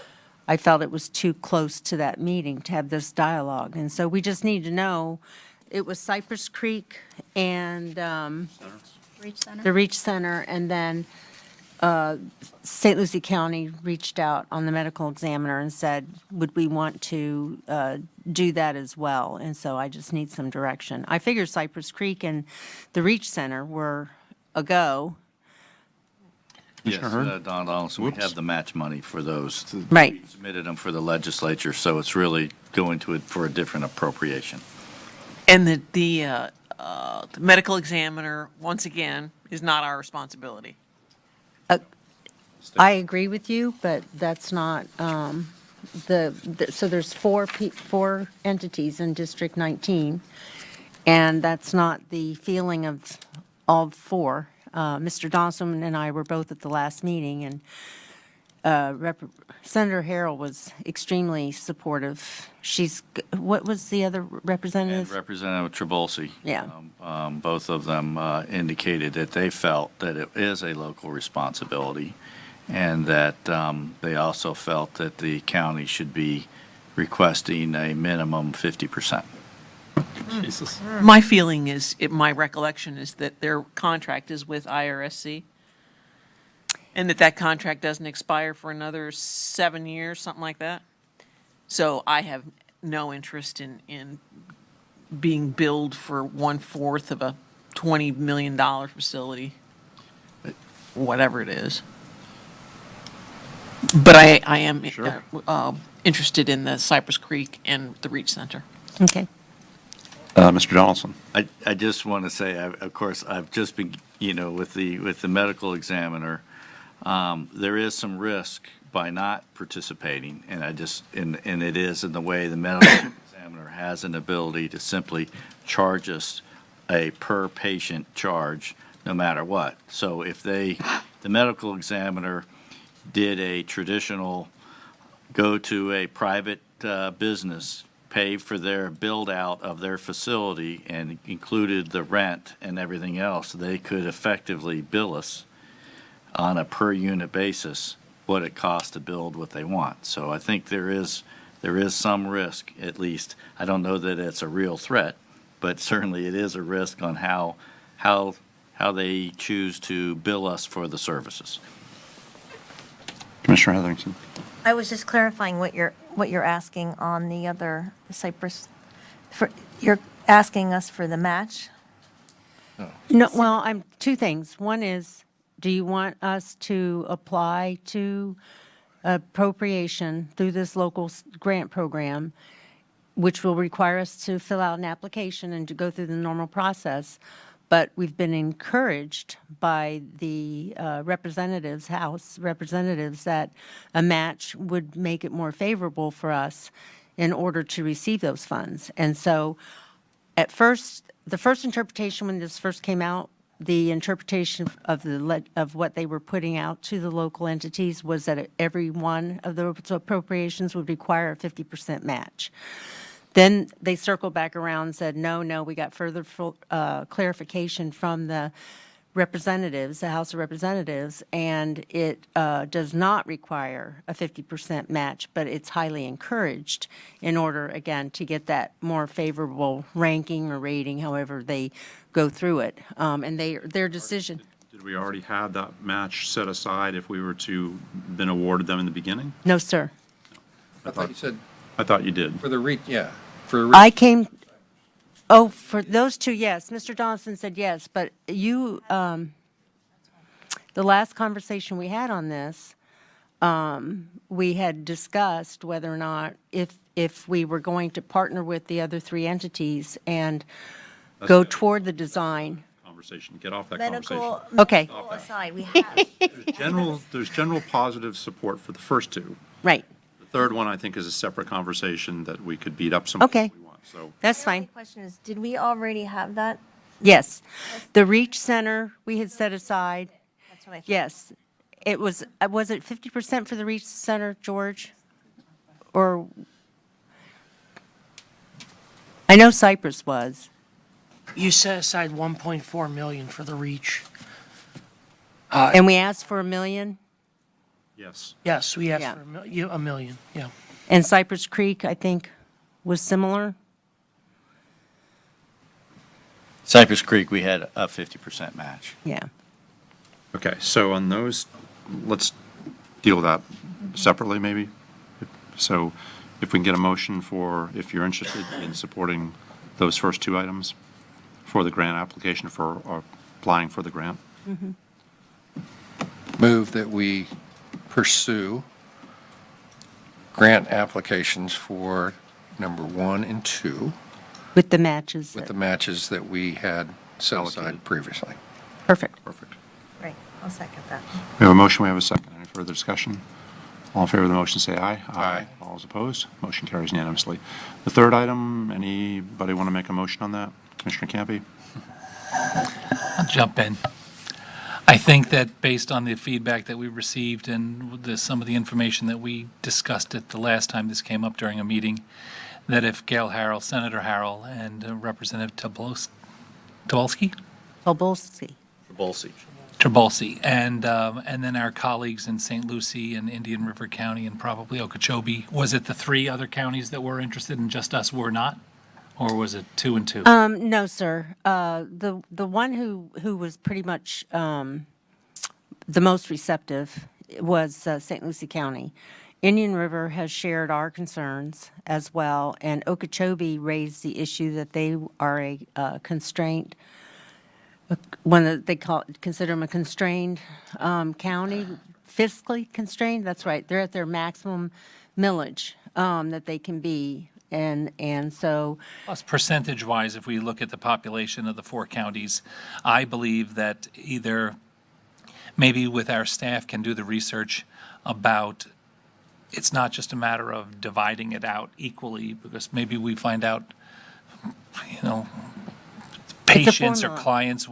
I felt it was too close to that meeting to have this dialogue. And so we just need to know, it was Cypress Creek and Reach Center? the Reach Center, and then St. Lucie County reached out on the medical examiner and said, would we want to do that as well? And so I just need some direction. I figure Cypress Creek and the Reach Center were a go. Yes, Commissioner Hurd? Don Donaldson, we Whoops. have the match money for those. Right. We submitted them for the legislature, so it's really going to it for a different appropriation. And the medical examiner, once again, is not our responsibility. I agree with you, but that's not, so there's four entities in District 19, and that's not the feeling of all four. Mr. Donaldson and I were both at the last meeting, and Senator Harrell was extremely supportive. What was the other And representative? Representative Trabulsi. Yeah. Both of them indicated that they felt that it is a local responsibility, and that they also felt that the county should be requesting a minimum 50%. Jesus. My feeling is, my recollection is that their contract is with IRSC, and that contract doesn't expire for another 7 years, something like that. So I have no interest in being billed for 1/4 of a $20 million facility, whatever it is. But I am interested in the Cypress Creek and the Reach Center. Okay. Mr. Donaldson? I just want to say, of course, I've just been, with the medical examiner, there is some risk by not participating, and and it is in the way the medical examiner has an ability to simply charge us a per patient charge no matter what. So if the medical examiner did a traditional, go to a private business, pay for their build out of their facility and included the rent and everything else, they could effectively bill us on a per unit basis what it costs to build what they want. So I think there is some risk, at least. I don't know that it's a real threat, but certainly it is a risk on how they choose to bill us for the services. Commissioner Heatherington? I was just clarifying what you're asking on the other Cypress. You're asking us for the match? No, well, two things. One is, do you want us to apply to appropriation through this local grant program, which will require us to fill out an application and to go through the normal process? But we've been encouraged by the representatives, House representatives, that a match would make it more favorable for us in order to receive those funds. And so at first, the first interpretation when this first came out, the interpretation of what they were putting out to the local entities was that every one of those appropriations would require a 50% match. Then they circled back around and said, no, we got further clarification from the representatives, the House of Representatives, and it does not require a 50% match, but it's highly encouraged in order, again, to get that more favorable ranking or rating, however they go through it. And their decision. Did we already have that match set aside if we were to been awarded them in the beginning? No, sir. I thought you said I thought you did. for the REACH, yeah. For those two, yes. Mr. Donaldson said yes, but you, the last conversation we had on this, we had discussed whether or not if we were going to partner with the other three entities and go toward the design. Conversation. Get off that Medical, conversation. Okay. medical aside, we have. There's general positive support for the first two. Right. The third one, I think, is a separate conversation that we could beat up some. Okay. if we want. So That's My only fine. question is, did we already have that? Yes. The Reach Center, we had set aside. That's what I thought. Yes. It was it 50% for the Reach Center, George? Or, I know Cypress was. You set aside 1.4 million for the REACH. And we asked for $1 million? Yes. Yes, we asked Yeah. for a million, yeah. And Cypress Creek, I think, was similar. Cypress Creek, we had a 50% match. Yeah. Okay, so on those, let's deal with that separately, maybe. So if we can get a motion for, if you're interested in supporting those first two items for the grant application for, or applying for the grant. Move that we pursue grant applications for number 1 and 2 With the matches. with the matches that we had set aside Allocated. previously. Perfect. Perfect. Right, I'll second that. We have a motion, we have a second. Any further discussion? All in favor of the motion, say aye. Aye. All is opposed, motion carries unanimously. The third item, anybody want to make a motion on that? Commissioner Campy? I'll jump in. I think that based on the feedback that we received and some of the information that we discussed at the last time this came up during a meeting, that if Gail Harrell, Senator Harrell, and Representative Tobolski, Tobolski. Trabulsi, and then our colleagues in St. Lucie and Indian River County and probably Okeechobee, was it the 3 other counties that were interested and just us were not? Or was it 2 and 2? No, sir. The one who was pretty much the most receptive was St. Lucie County. Indian River has shared our concerns as well, and Okeechobee raised the issue that they are a constraint, one that they consider them a constrained county, fiscally constrained. That's right. They're at their maximum millage that they can be. And so, Plus, percentage-wise, if we look at the population of the 4 counties, I believe that either maybe with our staff can do the research about, it's not just a matter of dividing it out equally, because maybe we find out, patients or formula. clients,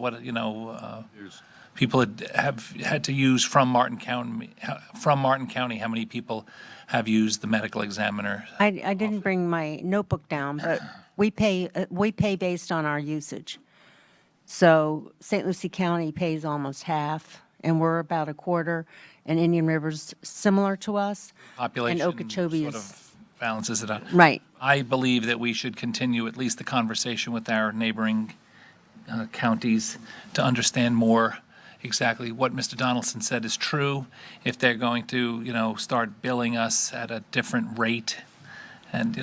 people have had to use from Martin County, how many people have used the medical examiner. I didn't bring my notebook down, but we pay based on our usage. So St. Lucie County pays almost half, and we're about a quarter, and Indian River's similar to us. Population And Okeechobee sort is, of balances it out. right. I believe that we should continue at least the conversation with our neighboring counties to understand more exactly what Mr. Donaldson said is true. If they're going to, start billing us at a different rate, and,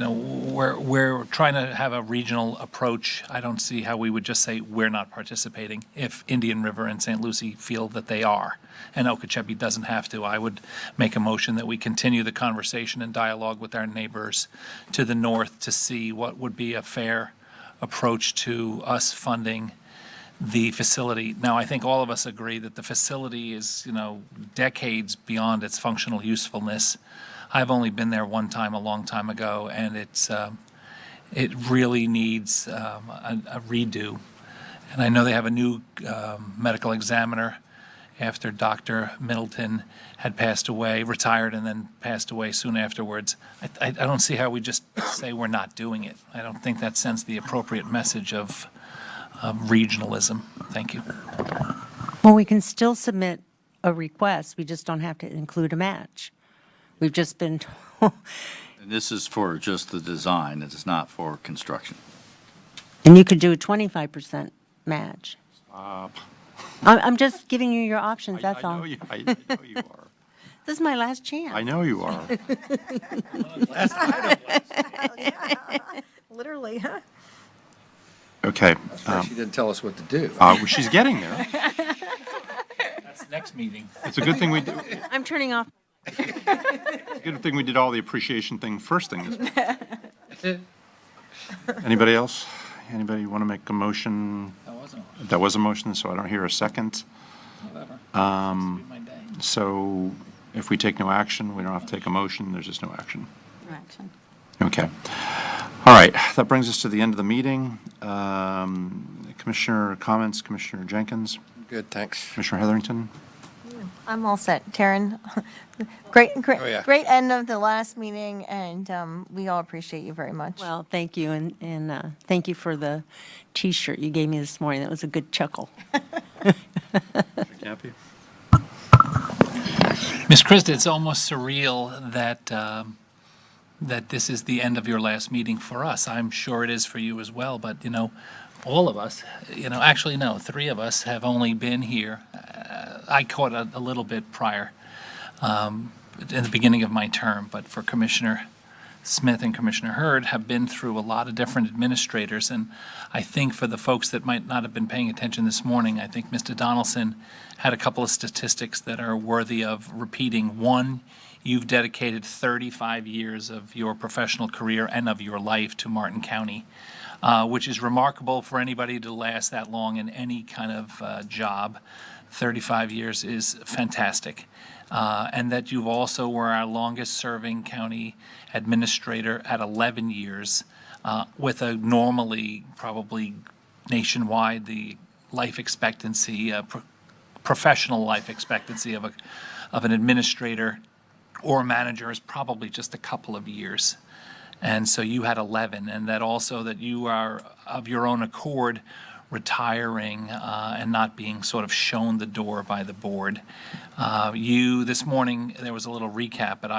we're trying to have a regional approach. I don't see how we would just say we're not participating if Indian River and St. Lucie feel that they are, and Okeechobee doesn't have to. I would make a motion that we continue the conversation and dialogue with our neighbors to the north to see what would be a fair approach to us funding the facility. Now, I think all of us agree that the facility is, decades beyond its functional usefulness. I've only been there one time a long time ago, and it really needs a redo. And I know they have a new medical examiner after Dr. Middleton had passed away, retired and then passed away soon afterwards. I don't see how we just say we're not doing it. I don't think that sends the appropriate message of regionalism. Thank you. Well, we can still submit a request. We just don't have to include a match. We've just been told. And this is for just the design, it's not for construction. And you could do a 25% match. Stop. I'm just giving you your options, that's I all. know you are. This is my last chance. I know you are. Literally, huh? Okay. She didn't tell us what to do. Well, she's getting there. That's next meeting. It's a good thing we do. I'm turning off. It's a good thing we did all the appreciation thing first thing. Anybody else? Anybody want to make a motion? That was a motion, so I don't hear a second. So if we take no action, we don't have to take a motion, there's just no action. Action. Okay. All right, that brings us to the end of the meeting. Commissioner comments, Commissioner Jenkins, Good, thanks. Commissioner Heatherington. I'm all set. Taryn, great, Oh, yeah. great end of the last meeting, and we all appreciate you very much. Well, thank you, and thank you for the T-shirt you gave me this morning. That was a good chuckle. Campy. Ms. Krista, it's almost surreal that, that this is the end of your last meeting for us. I'm sure it is for you as well, but, all of us, actually, no, 3 of us have only been here. I caught a little bit prior, in the beginning of my term, but for Commissioner Smith and Commissioner Hurd have been through a lot of different administrators, and I think for the folks that might not have been paying attention this morning, I think Mr. Donaldson had a couple of statistics that are worthy of repeating. One, you've dedicated 35 years of your professional career and of your life to Martin County, which is remarkable for anybody to last that long in any kind of job. 35 years is fantastic. And that you've also were our longest-serving county administrator at 11 years, with a normally, probably nationwide, the life expectancy, professional life expectancy of an administrator or a manager is probably just a couple of years. And so you had 11, and that also that you are of your own accord retiring and not being sort of shown the door by the board. You, this morning, there was a little recap, but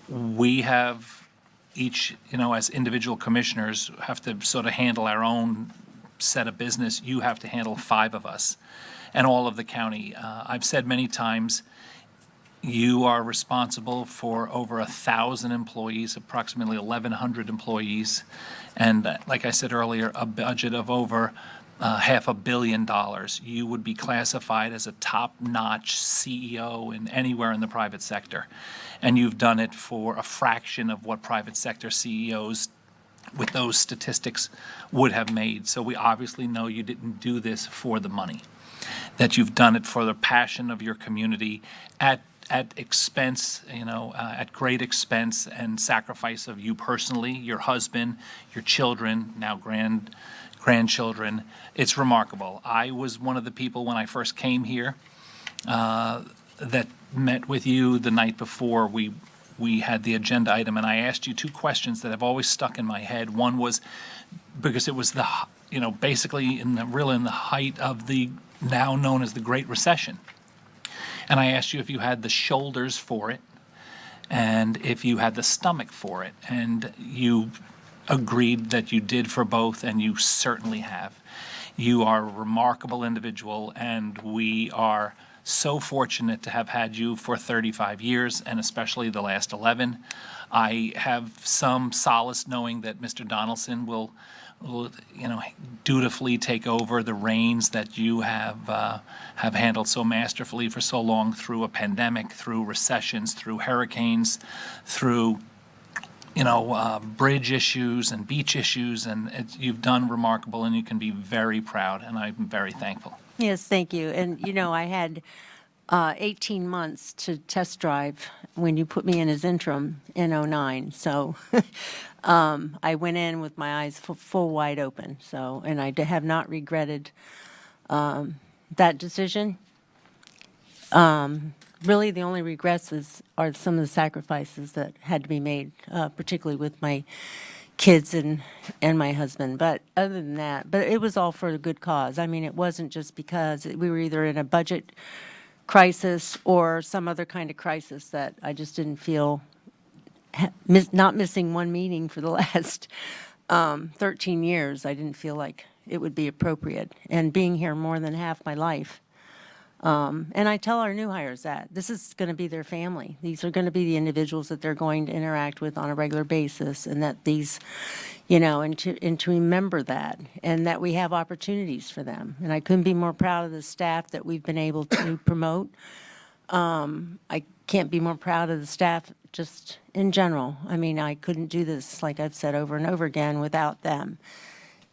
we have each, as individual commissioners, have to sort of handle our own set of business. You have to handle 5 of us and all of the county. I've said many times, you are responsible for over 1,000 employees, approximately 1,100 employees, and like I said earlier, a budget of over $500 million. You would be classified as a top-notch CEO in anywhere in the private sector, and you've done it for a fraction of what private sector CEOs with those statistics would have made. So we obviously know you didn't do this for the money, that you've done it for the passion of your community at expense, at great expense and sacrifice of you personally, your husband, your children, now grandchildren. It's remarkable. I was one of the people when I first came here that met with you the night before we had the agenda item, and I asked you 2 questions that have always stuck in my head. One was because it was basically in the height of the now known as the Great Recession. And I asked you if you had the shoulders for it and if you had the stomach for it. And you agreed that you did for both, and you certainly have. You are a remarkable individual, and we are so fortunate to have had you for 35 years, and especially the last 11. I have some solace knowing that Mr. Donaldson will dutifully take over the reins that you have handled so masterfully for so long through a pandemic, through recessions, through hurricanes, through bridge issues and beach issues, and you've done remarkable, and you can be very proud, and I'm very thankful. Yes, thank you. And, I had 18 months to test drive when you put me in as interim in '09. So I went in with my eyes full wide open. And I have not regretted that decision. Really, the only regrets are some of the sacrifices that had to be made, particularly with my kids and my husband. But other than that, but it was all for a good cause. I mean, it wasn't just because we were either in a budget crisis or some other kind of crisis that I just didn't feel, not missing one meeting for the last 13 years, I didn't feel like it would be appropriate. And being here more than half my life. And I tell our new hires that this is going to be their family. These are going to be the individuals that they're going to interact with on a regular basis, and that these, and to remember that, and that we have opportunities for them. And I couldn't be more proud of the staff that we've been able to promote. I can't be more proud of the staff just in general. I mean, I couldn't do this, like I've said over and over again, without them.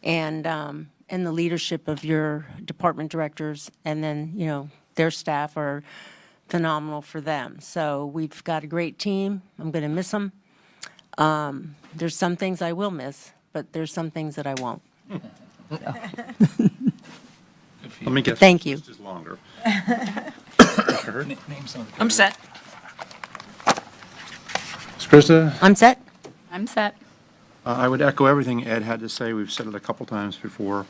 And the leadership of your department directors, and then, their staff are phenomenal for them. So we've got a great team. I'm going to miss them. There's some things I will miss, but there's some things that I won't. Let me guess. Thank you. This is longer. I'm set. Ms. Krista? I'm set. I'm set. I would echo everything Ed had to say. We've said it a couple times before.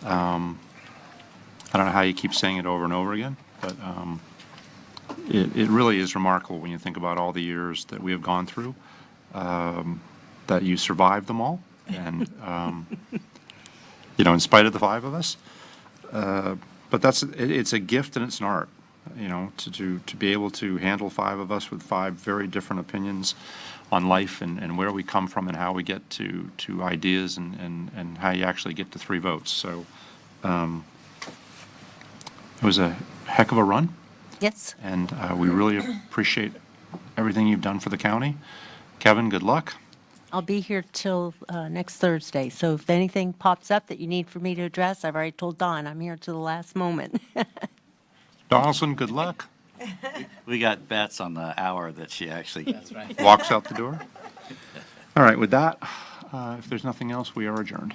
I don't know how you keep saying it over and over again, but it really is remarkable when you think about all the years that we have gone through, that you survived them all. And, in spite of the five of us. But it's a gift and it's an art, to be able to handle five of us with five very different opinions on life and where we come from and how we get to ideas and how you actually get to 3 votes. So it was a heck of a run. Yes. And we really appreciate everything you've done for the county. Kevin, good luck. I'll be here till next Thursday, so if anything pops up that you need for me to address, I've already told Dawn, I'm here to the last moment. Donaldson, good luck. We got bets on the hour that she actually Walks out the door. All right, with that, if there's nothing else, we are adjourned.